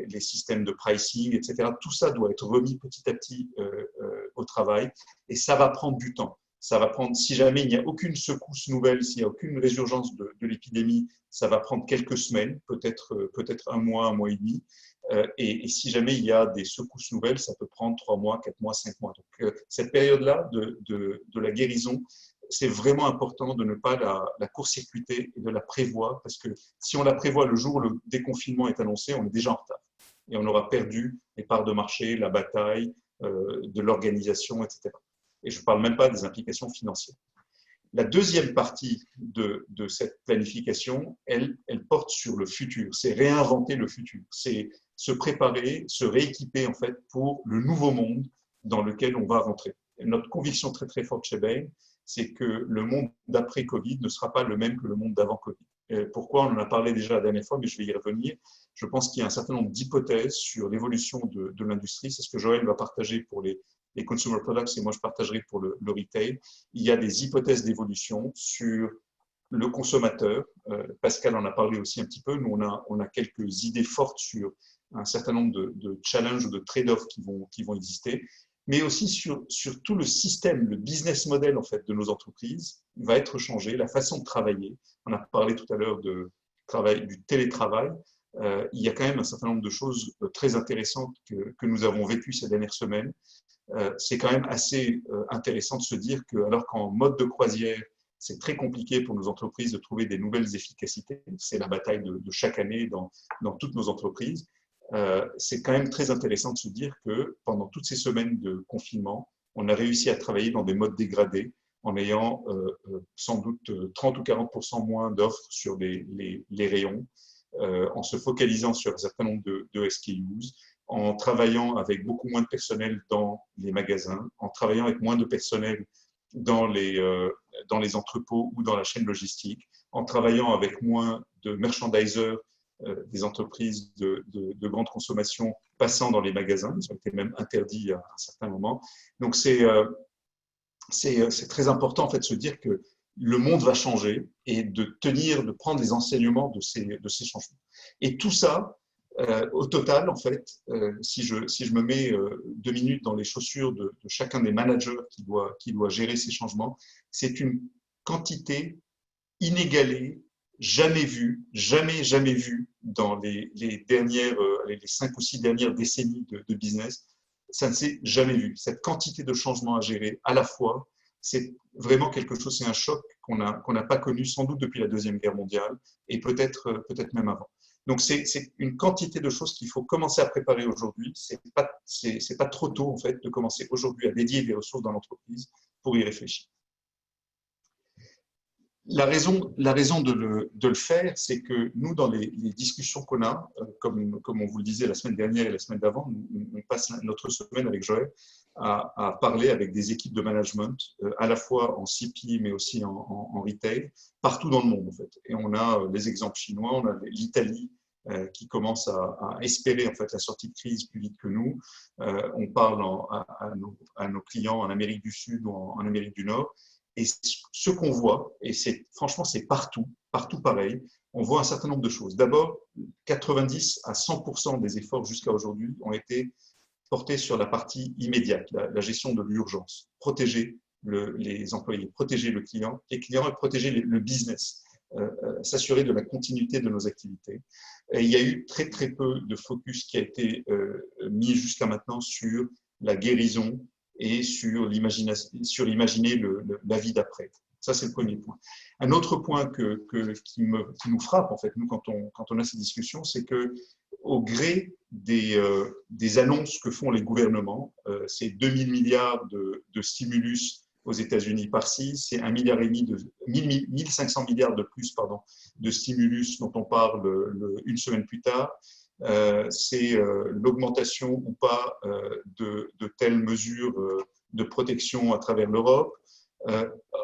les systèmes de pricing, etc. Tout ça doit être remis petit à petit au travail et ça va prendre du temps. Ça va prendre, si jamais il n'y a aucune secousse nouvelle, s'il n'y a aucune résurgence de l'épidémie, ça va prendre quelques semaines, peut-être un mois et demi. Et si jamais il y a des secousses nouvelles, ça peut prendre 3 mois, 4 mois, 5 mois. Donc, cette période-là de la guérison, c'est vraiment important de ne pas la court-circuiter et de la prévoir, parce que si on la prévoit le jour où le déconfinement est annoncé, on est déjà en retard. Et on aura perdu les parts de marché, la bataille, de l'organisation, etc. Et je ne parle même pas des implications financières. La deuxième partie de cette planification, elle porte sur le futur. C'est réinventer le futur. C'est se préparer, se rééquiper en fait pour le nouveau monde dans lequel on va rentrer. Et notre conviction très très forte chez Bain, c'est que le monde d'après Covid ne sera pas le même que le monde d'avant Covid. Pourquoi? On en a parlé déjà la dernière fois, mais je vais y revenir. Je pense qu'il y a un certain nombre d'hypothèses sur l'évolution de l'industrie. C'est ce que Joël va partager pour les consumer products et moi je partagerai pour le retail. Il y a des hypothèses d'évolution sur le consommateur. Pascal en a parlé aussi un petit peu. Nous, on a quelques idées fortes sur un certain nombre de challenges ou de trade-offs qui vont exister, mais aussi sur tout le système, le business model en fait, de nos entreprises va être changé, la façon de travailler. On a parlé tout à l'heure du télétravail. Il y a quand même un certain nombre de choses très intéressantes que nous avons vécues ces dernières semaines. C'est quand même assez intéressant de se dire que, alors qu'en mode de croisière, c'est très compliqué pour nos entreprises de trouver des nouvelles efficacités. C'est la bataille de chaque année dans toutes nos entreprises. C'est quand même très intéressant de se dire que pendant toutes ces semaines de confinement, on a réussi à travailler dans des modes dégradés en ayant sans doute 30 ou 40% moins d'offres sur les rayons, en se focalisant sur un certain nombre de SKUs, en travaillant avec beaucoup moins de personnel dans les magasins, en travaillant avec moins de personnel dans les entrepôts ou dans la chaîne logistique, en travaillant avec moins de merchandisers des entreprises de grande consommation passant dans les magasins. Ils ont été même interdits à un certain moment. Donc, c'est très important en fait, de se dire que le monde va changer et de prendre les enseignements de ces changements. Et tout ça, au total, en fait, si je me mets 2 minutes dans les chaussures de chacun des managers qui doit gérer ces changements, c'est une quantité inégalée, jamais vue dans les 5 ou 6 dernières décennies de business. Ça ne s'est jamais vu. Cette quantité de changements à gérer à la fois, c'est vraiment quelque chose, c'est un choc qu'on n'a pas connu sans doute depuis la Deuxième Guerre mondiale et peut-être même avant. Donc, c'est une quantité de choses qu'il faut commencer à préparer aujourd'hui. C'est pas trop tôt, en fait, de commencer aujourd'hui à dédier des ressources dans l'entreprise pour y réfléchir. La raison de le faire, c'est que nous, dans les discussions qu'on a, comme on vous le disait la semaine dernière et la semaine d'avant, on passe notre semaine avec Joël à parler avec des équipes de management, à la fois en CP, mais aussi en retail, partout dans le monde, en fait. Et on a les exemples chinois, on a l'Italie, qui commence à espérer en fait la sortie de crise plus vite que nous. On parle à nos clients en Amérique du Sud ou en Amérique du Nord. Et ce qu'on voit, et franchement c'est partout pareil, on voit un certain nombre de choses. D'abord, 90 à 100% des efforts jusqu'à aujourd'hui ont été portés sur la partie immédiate, la gestion de l'urgence, protéger les employés, protéger les clients et protéger le business. S'assurer de la continuité de nos activités. Et il y a eu très peu de focus qui a été mis jusqu'à maintenant sur la guérison et sur imaginer la vie d'après. Ça, c'est le premier point. Un autre point qui nous frappe, en fait, nous, quand on a ces discussions, c'est que au gré des annonces que font les gouvernements, ces 2000 milliards de stimulus aux États-Unis par-ci, c'est 1500 milliards de plus de stimulus dont on parle une semaine plus tard. C'est l'augmentation ou pas de telles mesures de protection à travers l'Europe.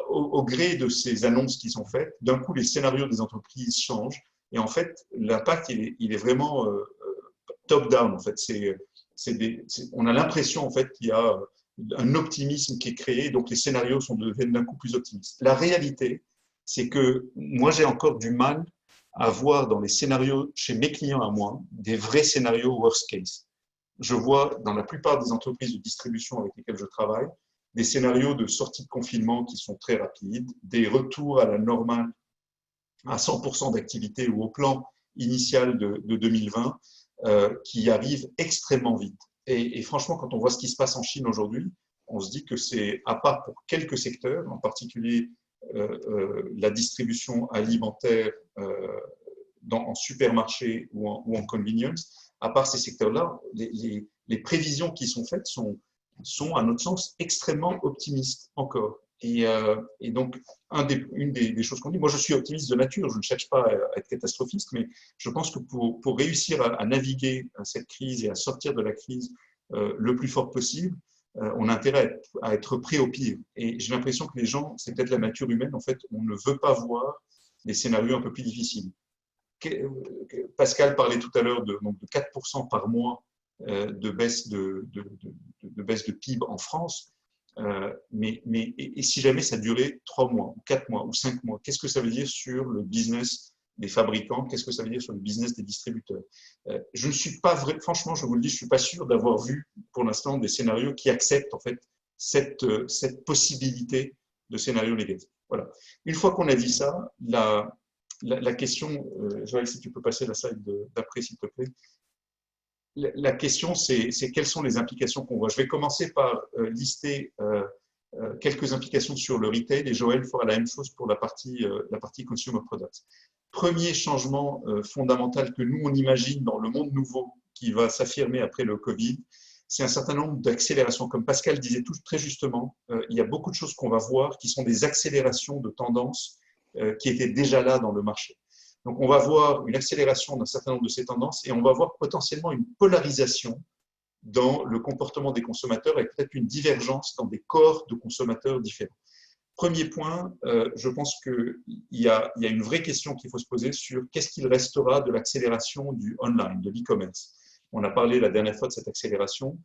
Au gré de ces annonces qui sont faites, d'un coup, les scénarios des entreprises changent. Et en fait, l'impact, il est vraiment top-down. En fait, on a l'impression en fait, qu'il y a un optimisme qui est créé, donc les scénarios deviennent d'un coup plus optimistes. La réalité, c'est que moi, j'ai encore du mal à voir dans les scénarios chez mes clients à moi, des vrais scénarios worst case. Je vois dans la plupart des entreprises de distribution avec lesquelles je travaille, des scénarios de sortie de confinement qui sont très rapides, des retours à la normale à 100% d'activité ou au plan initial de 2020 qui arrivent extrêmement vite. Et franchement, quand on voit ce qui se passe en Chine aujourd'hui, on se dit que c'est, à part pour quelques secteurs, en particulier la distribution alimentaire en supermarché ou en convenience, à part ces secteurs-là, les prévisions qui sont faites sont, à notre sens, extrêmement optimistes encore. Et donc, une des choses qu'on dit, moi je suis optimiste de nature, je ne cherche pas à être catastrophiste, mais je pense que pour réussir à naviguer cette crise et à sortir de la crise le plus fort possible, on a intérêt à être prêt au pire. Et j'ai l'impression que les gens, c'est peut-être la nature humaine, en fait, on ne veut pas voir des scénarios un peu plus difficiles. Pascal parlait tout à l'heure de 4% par mois de baisse de PIB en France. Et si jamais ça durait 3 mois, ou 4 mois, ou 5 mois, qu'est-ce que ça veut dire sur le business des fabricants? Qu'est-ce que ça veut dire sur le business des distributeurs? Je ne suis pas vrai, franchement, je vous le dis, je ne suis pas sûr d'avoir vu pour l'instant des scénarios qui acceptent en fait cette possibilité de scénario négatif. Voilà. Une fois qu'on a dit ça, la question, Joël, si tu peux passer la slide d'après, s'il te plaît. La question, c'est quelles sont les implications qu'on voit. Je vais commencer par lister quelques implications sur le retail et Joël fera la même chose pour la partie consumer products. Premier changement fondamental que nous, on imagine dans le monde nouveau qui va s'affirmer après le Covid, c'est un certain nombre d'accélérations. Comme Pascal disait très justement, il y a beaucoup de choses qu'on va voir qui sont des accélérations de tendances qui étaient déjà là dans le marché. Donc, on va voir une accélération d'un certain nombre de ces tendances et on va voir potentiellement une polarisation dans le comportement des consommateurs avec peut-être une divergence dans des corps de consommateurs différents. Premier point, je pense qu'il y a une vraie question qu'il faut se poser sur qu'est-ce qu'il restera de l'accélération du online, de l'e-commerce. On a parlé la dernière fois de cette accélération.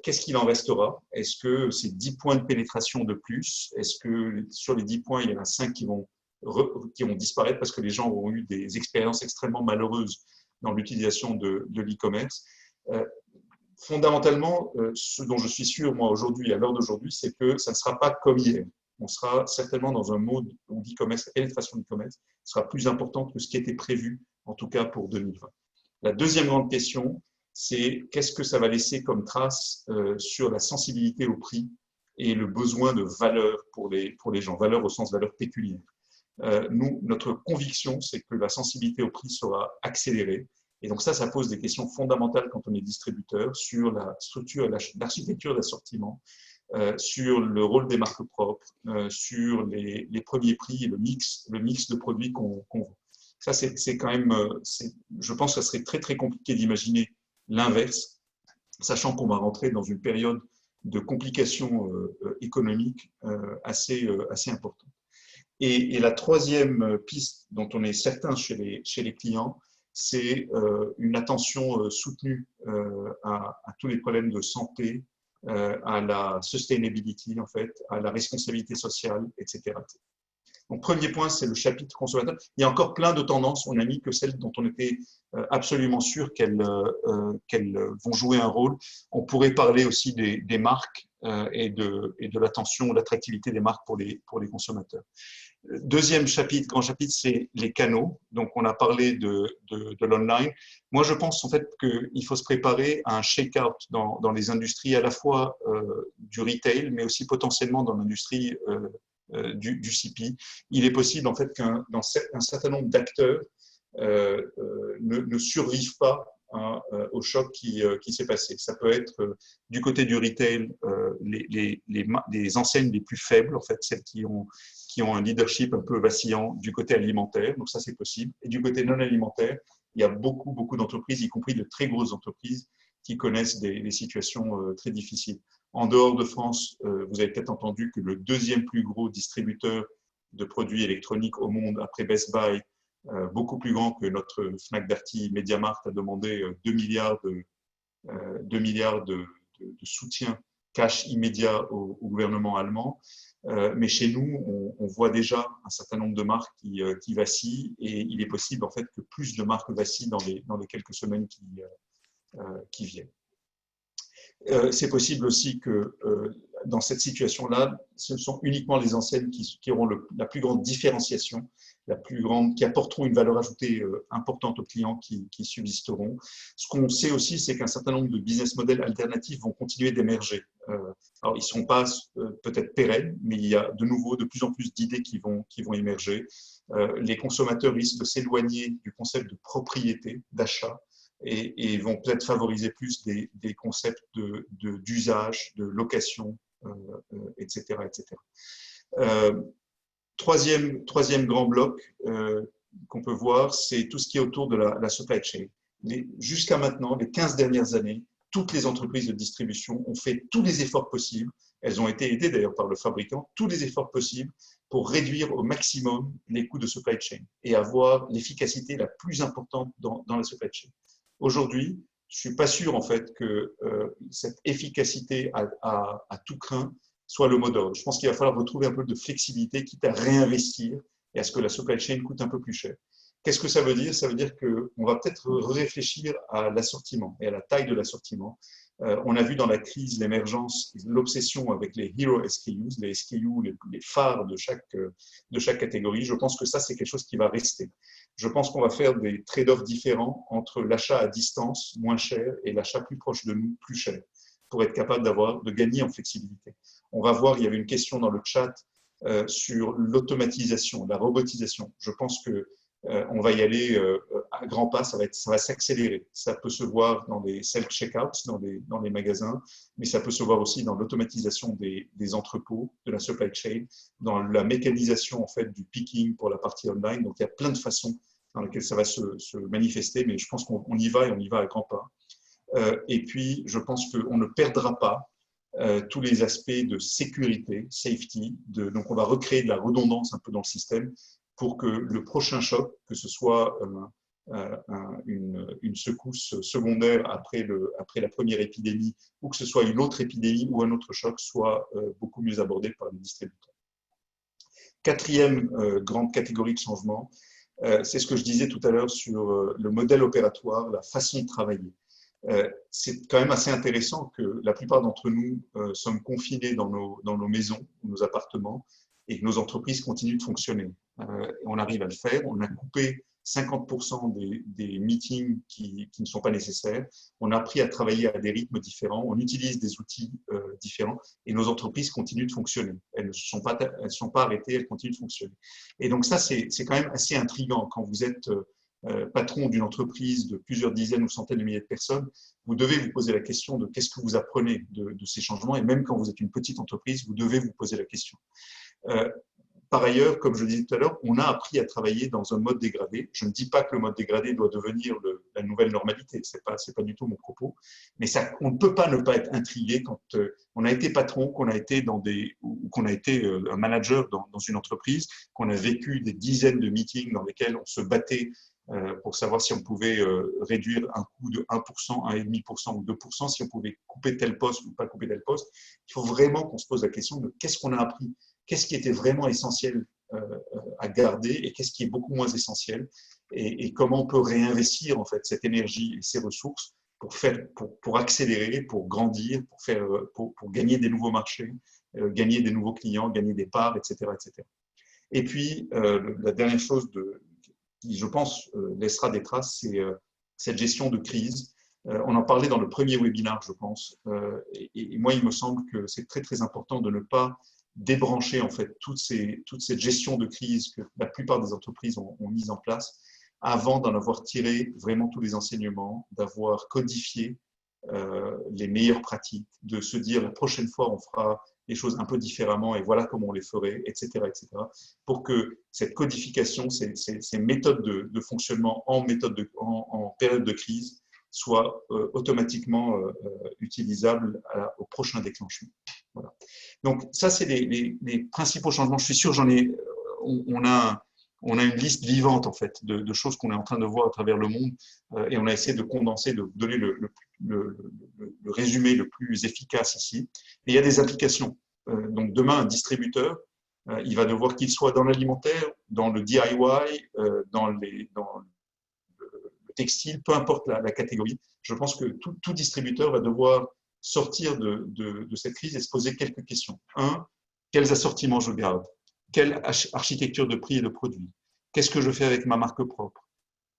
Qu'est-ce qu'il en restera? Est-ce que c'est 10 points de pénétration de plus? Est-ce que sur les 10 points, il y en a 5 qui vont disparaître parce que les gens auront eu des expériences extrêmement malheureuses dans l'utilisation de l'e-commerce? Fondamentalement, ce dont je suis sûr, moi, aujourd'hui, à l'heure d'aujourd'hui, c'est que ça ne sera pas comme hier. On sera certainement dans un mode où l'e-commerce, la pénétration de l'e-commerce sera plus importante que ce qui était prévu, en tout cas pour 2020. La deuxième grande question, c'est qu'est-ce que ça va laisser comme trace sur la sensibilité au prix et le besoin de valeur pour les gens, valeur au sens valeur pécuniaire. Notre conviction, c'est que la sensibilité au prix sera accélérée. Et donc ça pose des questions fondamentales quand on est distributeur sur la structure, l'architecture d'assortiment, sur le rôle des marques propres, sur les premiers prix et le mix de produits qu'on vend. Ça, c'est quand même, je pense que ça serait très, très compliqué d'imaginer l'inverse, sachant qu'on va rentrer dans une période de complications économiques assez importante. Et la troisième piste dont on est certain chez les clients, c'est une attention soutenue à tous les problèmes de santé, à la sustainability, en fait, à la responsabilité sociale, etc. Donc, premier point, c'est le chapitre consommateur. Il y a encore plein de tendances, on a mis que celles dont on était absolument sûr qu'elles vont jouer un rôle. On pourrait parler aussi des marques et de l'attention, l'attractivité des marques pour les consommateurs. Deuxième chapitre, grand chapitre, c'est les canaux. Donc, on a parlé de l'online. Moi, je pense en fait qu'il faut se préparer à un shake-out dans les industries à la fois du retail, mais aussi potentiellement dans l'industrie du CP. Il est possible en fait qu'un certain nombre d'acteurs ne survivent pas au choc qui s'est passé. Ça peut être du côté du retail, les enseignes les plus faibles, en fait, celles qui ont un leadership un peu vacillant du côté alimentaire, donc ça c'est possible. Et du côté non alimentaire, il y a beaucoup d'entreprises, y compris de très grosses entreprises, qui connaissent des situations très difficiles. En dehors de France, vous avez peut-être entendu que le deuxième plus gros distributeur de produits électroniques au monde, après Best Buy, beaucoup plus grand que notre Fnac Darty, MediaMarkt, a demandé 2 milliards de soutien cash immédiat au gouvernement allemand. Mais chez nous, on voit déjà un certain nombre de marques qui vacillent et il est possible en fait que plus de marques vacillent dans les quelques semaines qui viennent. C'est possible aussi que dans cette situation-là, ce sont uniquement les enseignes qui auront la plus grande différenciation, qui apporteront une valeur ajoutée importante aux clients qui subsisteront. Ce qu'on sait aussi, c'est qu'un certain nombre de business models alternatifs vont continuer d'émerger. Alors, ils ne seront pas peut-être pérennes, mais il y a de nouveau de plus en plus d'idées qui vont émerger. Les consommateurs risquent de s'éloigner du concept de propriété, d'achat, et vont peut-être favoriser plus des concepts d'usage, de location, etc. Troisième grand bloc qu'on peut voir, c'est tout ce qui est autour de la supply chain. Jusqu'à maintenant, les 15 dernières années, toutes les entreprises de distribution ont fait tous les efforts possibles. Elles ont été aidées d'ailleurs par le fabricant, tous les efforts possibles pour réduire au maximum les coûts de supply chain et avoir l'efficacité la plus importante dans la supply chain. Aujourd'hui, je suis pas sûr en fait que cette efficacité à tout crin soit le mot d'ordre. Je pense qu'il va falloir retrouver un peu de flexibilité, quitte à réinvestir et à ce que la supply chain coûte un peu plus cher. Qu'est-ce que ça veut dire? Ça veut dire qu'on va peut-être réfléchir à l'assortiment et à la taille de l'assortiment. On a vu dans la crise l'émergence, l'obsession avec les hero SKUs, les SKU, les phares de chaque catégorie. Je pense que ça, c'est quelque chose qui va rester. Je pense qu'on va faire des trade-offs différents entre l'achat à distance, moins cher, et l'achat plus proche de nous, plus cher, pour être capable de gagner en flexibilité. On va voir, il y avait une question dans le chat sur l'automatisation, la robotisation. Je pense que on va y aller à grands pas, ça va s'accélérer. Ça peut se voir dans les self-checkouts, dans les magasins, mais ça peut se voir aussi dans l'automatisation des entrepôts, de la supply chain, dans la mécanisation en fait, du picking pour la partie online. Donc, il y a plein de façons dans lesquelles ça va se manifester, mais je pense qu'on y va et on y va à grands pas. Et puis, je pense qu'on ne perdra pas tous les aspects de sécurité, safety. Donc, on va recréer de la redondance un peu dans le système pour que le prochain choc, que ce soit une secousse secondaire après la première épidémie ou que ce soit une autre épidémie ou un autre choc, soit beaucoup mieux abordé par les distributeurs. Quatrième grande catégorie de changement, c'est ce que je disais tout à l'heure sur le modèle opératoire, la façon de travailler. C'est quand même assez intéressant que la plupart d'entre nous sommes confinés dans nos maisons, nos appartements, et que nos entreprises continuent de fonctionner. On arrive à le faire, on a coupé 50% des meetings qui ne sont pas nécessaires, on a appris à travailler à des rythmes différents, on utilise des outils différents et nos entreprises continuent de fonctionner. Elles ne sont pas arrêtées, elles continuent de fonctionner. Et donc ça, c'est quand même assez intriguant quand vous êtes patron d'une entreprise de plusieurs dizaines ou centaines de milliers de personnes, vous devez vous poser la question de qu'est-ce que vous apprenez de ces changements, et même quand vous êtes une petite entreprise, vous devez vous poser la question. Par ailleurs, comme je le disais tout à l'heure, on a appris à travailler dans un mode dégradé. Je ne dis pas que le mode dégradé doit devenir la nouvelle normalité, c'est pas du tout mon propos, mais ça, on ne peut pas ne pas être intrigué quand on a été patron, qu'on a été qu'on a été un manager dans une entreprise, qu'on a vécu des dizaines de meetings dans lesquels on se battait pour savoir si on pouvait réduire un coût de 1%, 1,5% ou 2%, si on pouvait couper tel poste ou pas couper tel poste. Il faut vraiment qu'on se pose la question de qu'est-ce qu'on a appris, qu'est-ce qui était vraiment essentiel à garder et qu'est-ce qui est beaucoup moins essentiel et comment on peut réinvestir en fait cette énergie et ces ressources pour accélérer, pour grandir, pour gagner des nouveaux marchés, gagner des nouveaux clients, gagner des parts, etc., etc. Et puis, la dernière chose qui, je pense, laissera des traces, c'est cette gestion de crise. On en parlait dans le premier webinaire, je pense. Et moi, il me semble que c'est très, très important de ne pas débrancher en fait toute cette gestion de crise que la plupart des entreprises ont mise en place avant d'en avoir tiré vraiment tous les enseignements, d'avoir codifié les meilleures pratiques, de se dire la prochaine fois on fera les choses un peu différemment et voilà comment on les ferait, etc., etc. pour que cette codification, ces méthodes de fonctionnement en période de crise soient automatiquement utilisables au prochain déclenchement. Voilà. Donc ça, c'est les principaux changements. Je suis sûr, on a une liste vivante en fait de choses qu'on est en train de voir à travers le monde et on a essayé de condenser, de donner le résumé le plus efficace ici. Et il y a des applications. Donc demain, un distributeur, il va devoir qu'il soit dans l'alimentaire, dans le DIY, dans le textile, peu importe la catégorie. Je pense que tout distributeur va devoir sortir de cette crise et se poser quelques questions. Un, quels assortiments je garde? Quelle architecture de prix et de produits? Qu'est-ce que je fais avec ma marque propre?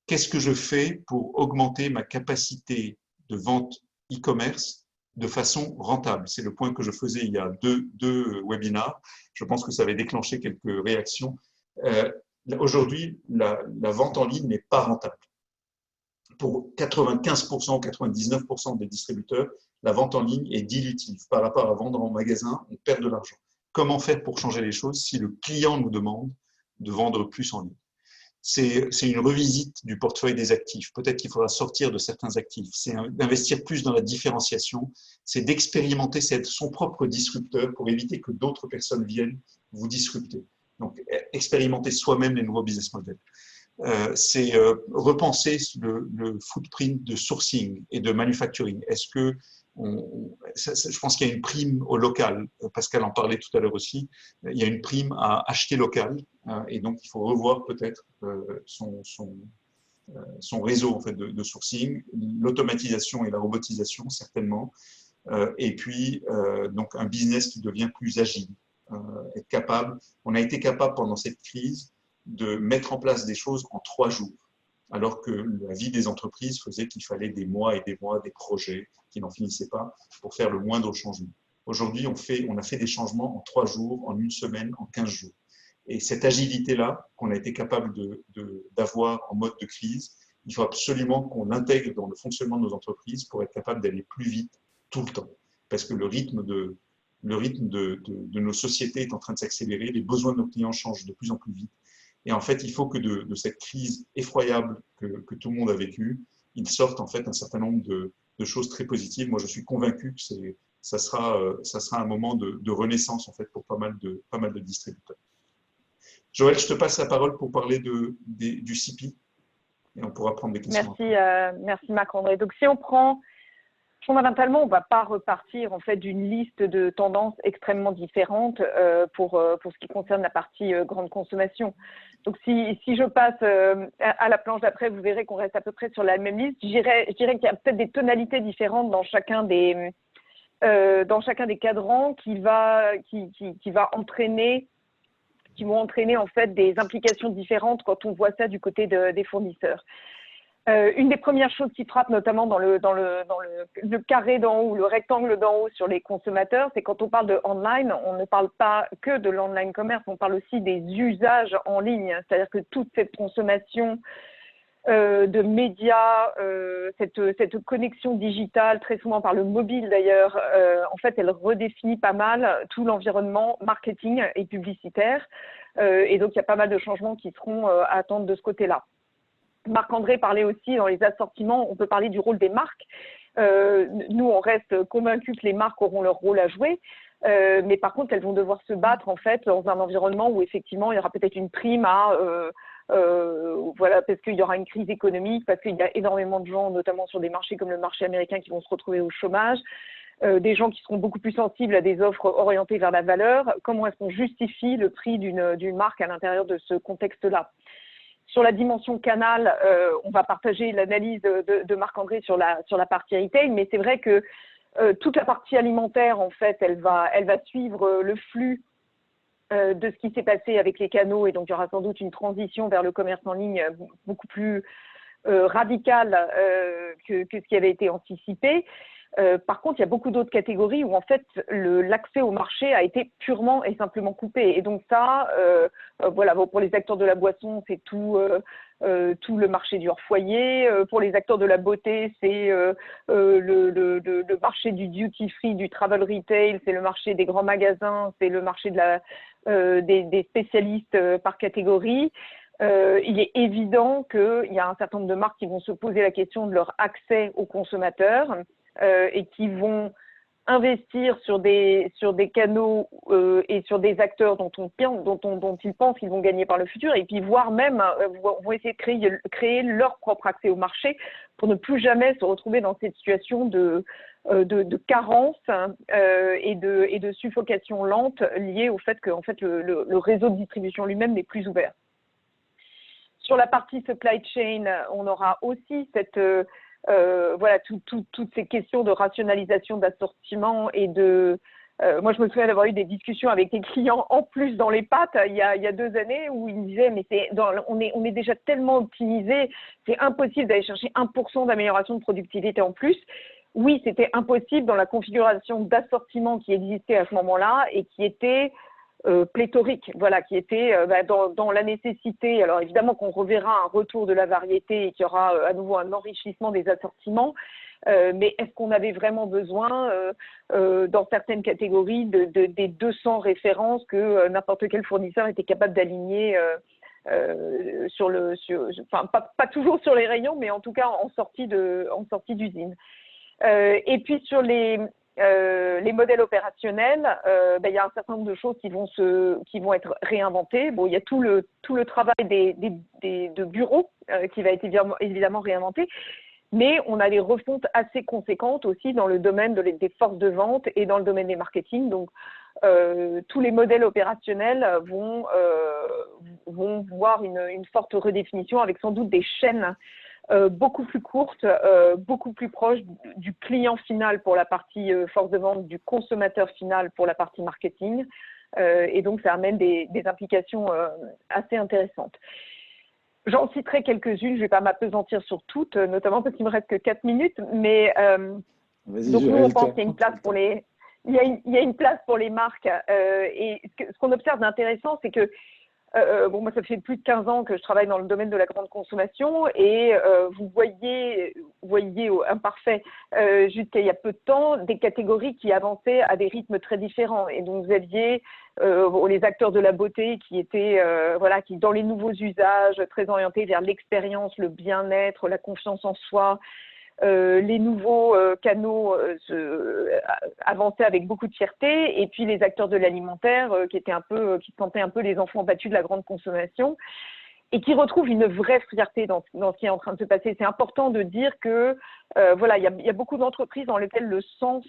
Qu'est-ce que je fais pour augmenter ma capacité de vente e-commerce de façon rentable? C'est le point que je faisais il y a deux webinars. Je pense que ça avait déclenché quelques réactions. Aujourd'hui, la vente en ligne n'est pas rentable. Pour 95%, 99% des distributeurs, la vente en ligne est dilutive. Par rapport à vendre en magasin, on perd de l'argent. Comment faire pour changer les choses si le client nous demande de vendre plus en ligne? C'est une revisite du portefeuille des actifs. Peut-être qu'il faudra sortir de certains actifs. C'est d'investir plus dans la différenciation. C'est d'expérimenter son propre disrupteur pour éviter que d'autres personnes viennent vous disrupter. Donc, expérimenter soi-même les nouveaux business models. C'est repenser le footprint de sourcing et de manufacturing. Est-ce que je pense qu'il y a une prime au local. Pascal en parlait tout à l'heure aussi. Il y a une prime à acheter local et donc il faut revoir peut-être son réseau en fait, de sourcing, l'automatisation et la robotisation certainement, et puis donc un business qui devient plus agile, être capable. On a été capable pendant cette crise de mettre en place des choses en 3 jours, alors que la vie des entreprises faisait qu'il fallait des mois et des mois, des projets qui n'en finissaient pas pour faire le moindre changement. Aujourd'hui, on a fait des changements en 3 jours, en 1 semaine, en 15 jours. Et cette agilité-là qu'on a été capable d'avoir en mode de crise, il faut absolument qu'on l'intègre dans le fonctionnement de nos entreprises pour être capable d'aller plus vite tout le temps. Parce que le rythme de nos sociétés est en train de s'accélérer, les besoins de nos clients changent de plus en plus vite. Et en fait, il faut que de cette crise effroyable que tout le monde a vécue, il sorte en fait un certain nombre de choses très positives. Moi, je suis convaincu que ça sera un moment de renaissance en fait pour pas mal de distributeurs. Joël, je te passe la parole pour parler du CIPI et on pourra prendre des questions. Merci Marc-André. Donc, si on prend fondamentalement, on ne va pas repartir en fait d'une liste de tendances extrêmement différentes pour ce qui concerne la partie grande consommation. Donc, si je passe à la planche d'après, vous verrez qu'on reste à peu près sur la même liste. Je dirais qu'il y a peut-être des tonalités différentes dans chacun des cadrans qui vont entraîner en fait des implications différentes quand on voit ça du côté des fournisseurs. Une des premières choses qui frappe notamment dans le carré d'en haut, le rectangle d'en haut sur les consommateurs, c'est quand on parle de online, on ne parle pas que de l'online commerce, on parle aussi des usages en ligne, c'est-à-dire que toute cette consommation de médias, cette connexion digitale, très souvent par le mobile d'ailleurs, en fait, elle redéfinit pas mal tout l'environnement marketing et publicitaire. Et donc, il y a pas mal de changements qui seront à attendre de ce côté-là. Marc-André parlait aussi dans les assortiments, on peut parler du rôle des marques. Nous, on reste convaincus que les marques auront leur rôle à jouer. Mais par contre, elles vont devoir se battre en fait dans un environnement où effectivement, il y aura peut-être une prime voilà, parce qu'il y aura une crise économique, parce qu'il y a énormément de gens, notamment sur des marchés comme le marché américain, qui vont se retrouver au chômage, des gens qui seront beaucoup plus sensibles à des offres orientées vers la valeur. Comment est-ce qu'on justifie le prix d'une marque à l'intérieur de ce contexte-là? Sur la dimension canal, on va partager l'analyse de Marc-André sur la partie retail, mais c'est vrai que toute la partie alimentaire, en fait, elle va suivre le flux de ce qui s'est passé avec les canaux, et donc il y aura sans doute une transition vers le commerce en ligne beaucoup plus radicale que ce qui avait été anticipé. Par contre, il y a beaucoup d'autres catégories où en fait l'accès au marché a été purement et simplement coupé. Et donc ça, voilà, bon, pour les acteurs de la boisson, c'est tout le marché du hors-foyer. Pour les acteurs de la beauté, c'est le marché du duty-free, du travel retail, c'est le marché des grands magasins, c'est le marché des spécialistes par catégorie. Il est évident qu'il y a un certain nombre de marques qui vont se poser la question de leur accès aux consommateurs. Et qui vont investir sur des canaux et sur des acteurs dont ils pensent qu'ils vont gagner par le futur, et puis voire même vont essayer de créer leur propre accès au marché pour ne plus jamais se retrouver dans cette situation de carence et de suffocation lente liée au fait que en fait, le réseau de distribution lui-même n'est plus ouvert. Sur la partie supply chain, on aura aussi cette voilà, toutes ces questions de rationalisation d'assortiment et moi, je me souviens d'avoir eu des discussions avec des clients en plus dans les pattes il y a 2 années où ils me disaient mais on est déjà tellement optimisé, c'est impossible d'aller chercher 1% d'amélioration de productivité en plus. Oui, c'était impossible dans la configuration d'assortiment qui existait à ce moment-là et qui était pléthorique, voilà, qui était dans la nécessité. Alors évidemment qu'on reverra un retour de la variété et qu'il y aura à nouveau un enrichissement des assortiments, mais est-ce qu'on avait vraiment besoin dans certaines catégories des 200 références que n'importe quel fournisseur était capable d'aligner enfin pas toujours sur les rayons, mais en tout cas en sortie d'usine. Et puis sur les les modèles opérationnels, il y a un certain nombre de choses qui vont être réinventées. Bon, il y a tout le travail de bureaux qui va être évidemment réinventé, mais on a des refontes assez conséquentes aussi dans le domaine des forces de vente et dans le domaine des marketing. Donc, tous les modèles opérationnels vont voir une forte redéfinition avec sans doute des chaînes beaucoup plus courtes, beaucoup plus proches du client final pour la partie force de vente, du consommateur final pour la partie marketing. Et donc, ça amène des implications assez intéressantes. J'en citerai quelques-unes, je ne vais pas m'appesantir sur toutes, notamment parce qu'il ne me reste que 4 minutes. Mais donc, nous, on pense qu'il y a une place pour les… Il y a une place pour les marques. Et ce qu'on observe d'intéressant, c'est que moi, ça fait plus de 15 ans que je travaille dans le domaine de la grande consommation et vous voyez au imparfait, jusqu'à il y a peu de temps, des catégories qui avançaient à des rythmes très différents. Et donc, vous aviez les acteurs de la beauté qui étaient, qui dans les nouveaux usages, très orientés vers l'expérience, le bien-être, la confiance en soi. Les nouveaux canaux avançaient avec beaucoup de fierté, et puis les acteurs de l'alimentaire qui se sentaient un peu les enfants battus de la grande consommation et qui retrouvent une vraie fierté dans ce qui est en train de se passer. C'est important de dire que il y a beaucoup d'entreprises dans lesquelles le sens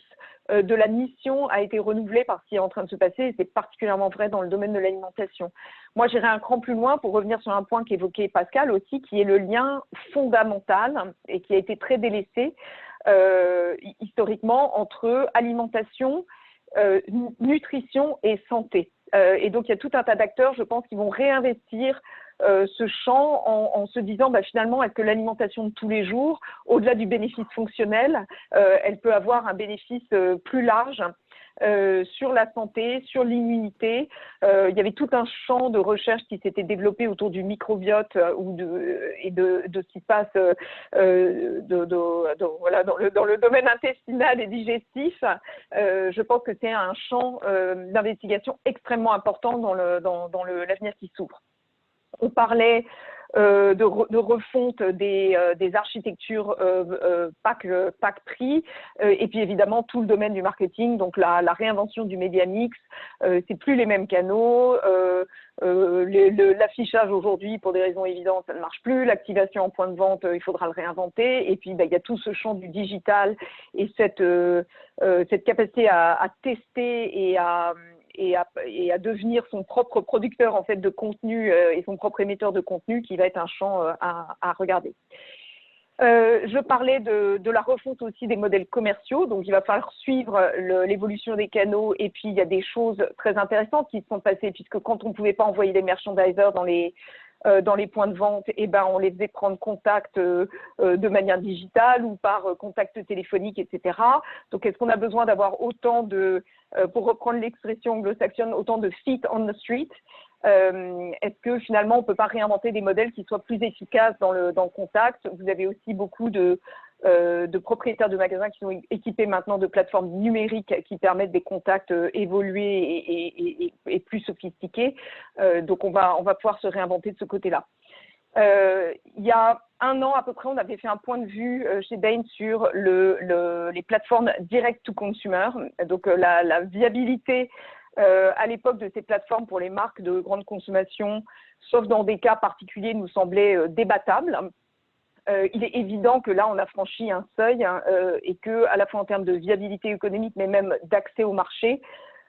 de la mission a été renouvelé par ce qui est en train de se passer, et c'est particulièrement vrai dans le domaine de l'alimentation. Moi, j'irai un cran plus loin pour revenir sur un point qu'évoquait Pascal aussi, qui est le lien fondamental et qui a été très délaissé historiquement entre alimentation, nutrition et santé. Et donc, il y a tout un tas d'acteurs, je pense, qui vont réinvestir ce champ en se disant finalement, est-ce que l'alimentation de tous les jours, au-delà du bénéfice fonctionnel, elle peut avoir un bénéfice plus large sur la santé, sur l'immunité. Il y avait tout un champ de recherche qui s'était développé autour du microbiote et de ce qui se passe dans le domaine intestinal et digestif. Je pense que c'est un champ d'investigation extrêmement important dans l'avenir qui s'ouvre. On parlait de refonte des architectures PAC prix, et puis évidemment tout le domaine du marketing, donc la réinvention du média mix. C'est plus les mêmes canaux, l'affichage aujourd'hui pour des raisons évidentes ça ne marche plus, l'activation en point de vente il faudra le réinventer, et puis il y a tout ce champ du digital et cette capacité à tester et à devenir son propre producteur en fait de contenu et son propre émetteur de contenu qui va être un champ à regarder. Je parlais de la refonte aussi des modèles commerciaux, donc il va falloir suivre l'évolution des canaux, et puis il y a des choses très intéressantes qui se sont passées, puisque quand on ne pouvait pas envoyer les merchandisers dans les points de vente, on les faisait prendre contact de manière digitale ou par contact téléphonique, etc. Donc, est-ce qu'on a besoin d'avoir autant pour reprendre l'expression anglo-saxonne, autant de feet on the street? Est-ce que finalement, on ne peut pas réinventer des modèles qui soient plus efficaces dans le contact? Vous avez aussi beaucoup de propriétaires de magasins qui sont équipés maintenant de plateformes numériques qui permettent des contacts évolués et plus sophistiqués. Donc, on va pouvoir se réinventer de ce côté-là. Il y a un an à peu près, on avait fait un point de vue chez Bain sur les plateformes direct to consumer, donc la viabilité à l'époque de ces plateformes pour les marques de grande consommation, sauf dans des cas particuliers, nous semblait débattable. Il est évident que là, on a franchi un seuil et que, à la fois en termes de viabilité économique, mais même d'accès au marché,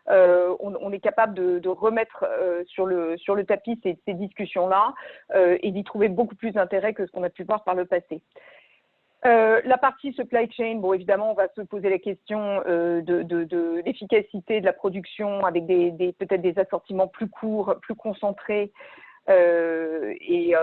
on est capable de remettre sur le tapis ces discussions-là et d'y trouver beaucoup plus d'intérêt que ce qu'on a pu voir par le passé. La partie supply chain, bon, évidemment, on va se poser la question de l'efficacité de la production avec peut-être des assortiments plus courts, plus concentrés, et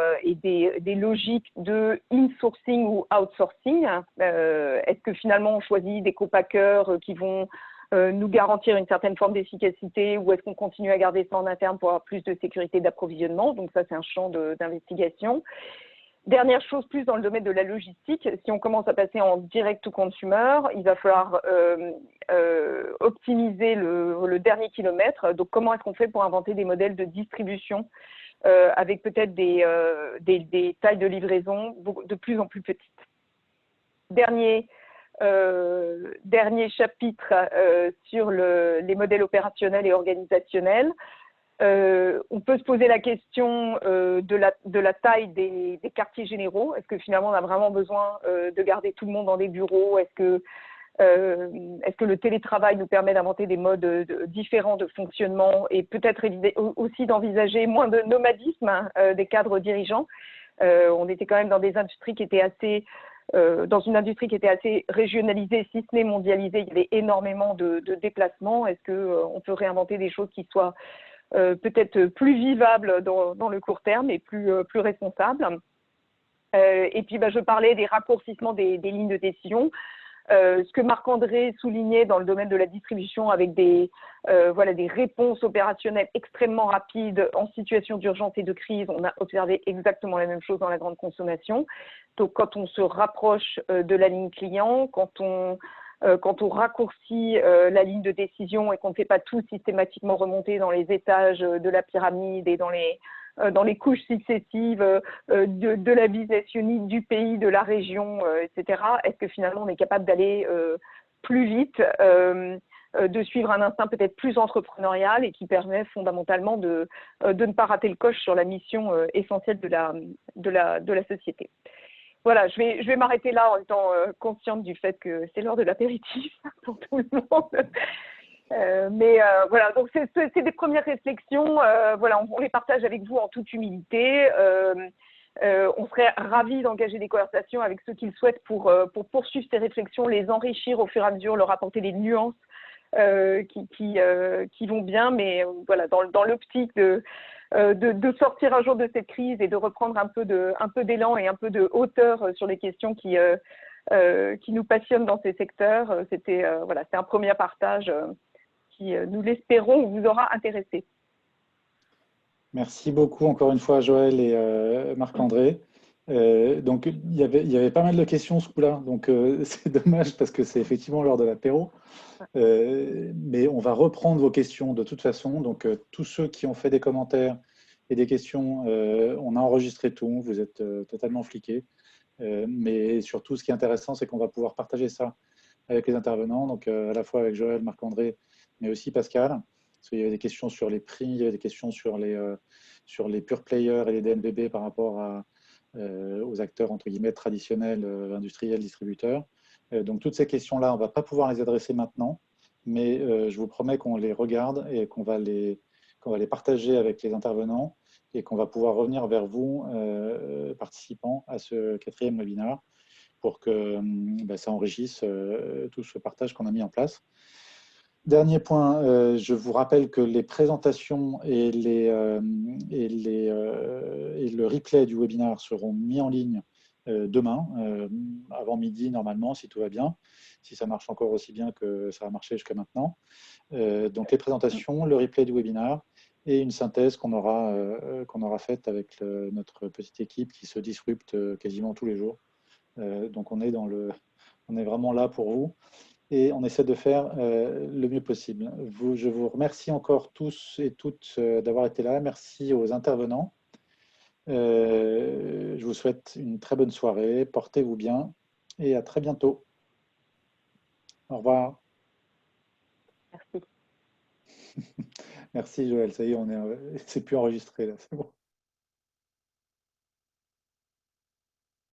des logiques de insourcing ou outsourcing. Est-ce que finalement on choisit des co-packers qui vont nous garantir une certaine forme d'efficacité, ou est-ce qu'on continue à garder ça en interne pour avoir plus de sécurité d'approvisionnement? Donc ça, c'est un champ d'investigation. Dernière chose, plus dans le domaine de la logistique, si on commence à passer en direct to consumer, il va falloir optimiser le dernier kilomètre. Donc comment est-ce qu'on fait pour inventer des modèles de distribution avec peut-être des tailles de livraison de plus en plus petites. Dernier dernier chapitre sur les modèles opérationnels et organisationnels. On peut se poser la question de la taille des quartiers généraux. Est-ce que finalement on a vraiment besoin de garder tout le monde dans des bureaux? Est-ce que le télétravail nous permet d'inventer des modes différents de fonctionnement et peut-être aussi d'envisager moins de nomadisme des cadres dirigeants? On était quand même dans des industries qui étaient dans une industrie qui était assez régionalisée, si ce n'est mondialisée. Il y avait énormément de déplacements. Est-ce qu'on peut réinventer des choses qui soient peut-être plus vivables dans le court terme et plus responsables? Et puis, je parlais des raccourcissements des lignes de décision. Ce que Marc-André soulignait dans le domaine de la distribution avec des réponses opérationnelles extrêmement rapides en situation d'urgence et de crise, on a observé exactement la même chose dans la grande consommation. Donc, quand on se rapproche de la ligne client, quand on raccourcit la ligne de décision et qu'on ne fait pas tout systématiquement remonter dans les étages de la pyramide et dans les couches successives de la business unit, du pays, de la région, etc. Est-ce que finalement on est capable d'aller plus vite, de suivre un instinct peut-être plus entrepreneurial et qui permet fondamentalement de ne pas rater le coche sur la mission essentielle de la société. Voilà, je vais m'arrêter là en étant consciente du fait que c'est l'heure de l'apéritif pour tout le monde. Voilà, donc c'est des premières réflexions. Voilà, on les partage avec vous en toute humilité. On serait ravis d'engager des conversations avec ceux qui le souhaitent pour poursuivre ces réflexions, les enrichir au fur et à mesure, leur apporter des nuances qui vont bien, mais voilà, dans l'optique de sortir un jour de cette crise et de reprendre un peu d'élan et un peu de hauteur sur les questions qui nous passionnent dans ces secteurs. C'était c'est un premier partage qui, nous l'espérons, vous aura intéressé. Merci beaucoup encore une fois Joël et Marc-André. Donc il y avait pas mal de questions ce coup-là, donc c'est dommage parce que c'est effectivement l'heure de l'apéro. Mais on va reprendre vos questions de toute façon. Donc tous ceux qui ont fait des commentaires et des questions, on a enregistré tout, vous êtes totalement fliqués. Mais surtout ce qui est intéressant, c'est qu'on va pouvoir partager ça avec les intervenants, donc à la fois avec Joël, Marc-André, mais aussi Pascal. Parce qu'il y avait des questions sur les prix, il y avait des questions sur les pure players et les DNVB par rapport aux acteurs entre guillemets traditionnels, industriels, distributeurs. Donc toutes ces questions-là, on ne va pas pouvoir les adresser maintenant, mais je vous promets qu'on les regarde et qu'on va les partager avec les intervenants et qu'on va pouvoir revenir vers vous, participants à ce 4e webinaire, pour que ça enrichisse tout ce partage qu'on a mis en place. Dernier point, je vous rappelle que les présentations et le replay du webinaire seront mis en ligne demain, avant midi normalement, si tout va bien, si ça marche encore aussi bien que ça a marché jusqu'à maintenant. Donc les présentations, le replay du webinaire et une synthèse qu'on aura faite avec notre petite équipe qui se disrupte quasiment tous les jours. Donc on est vraiment là pour vous. Et on essaie de faire le mieux possible. Je vous remercie encore tous et toutes d'avoir été là. Merci aux intervenants. Je vous souhaite une très bonne soirée. Portez-vous bien et à très bientôt. Au revoir. Merci. Merci Joël. Ça y est, c'est plus enregistré là. C'est bon.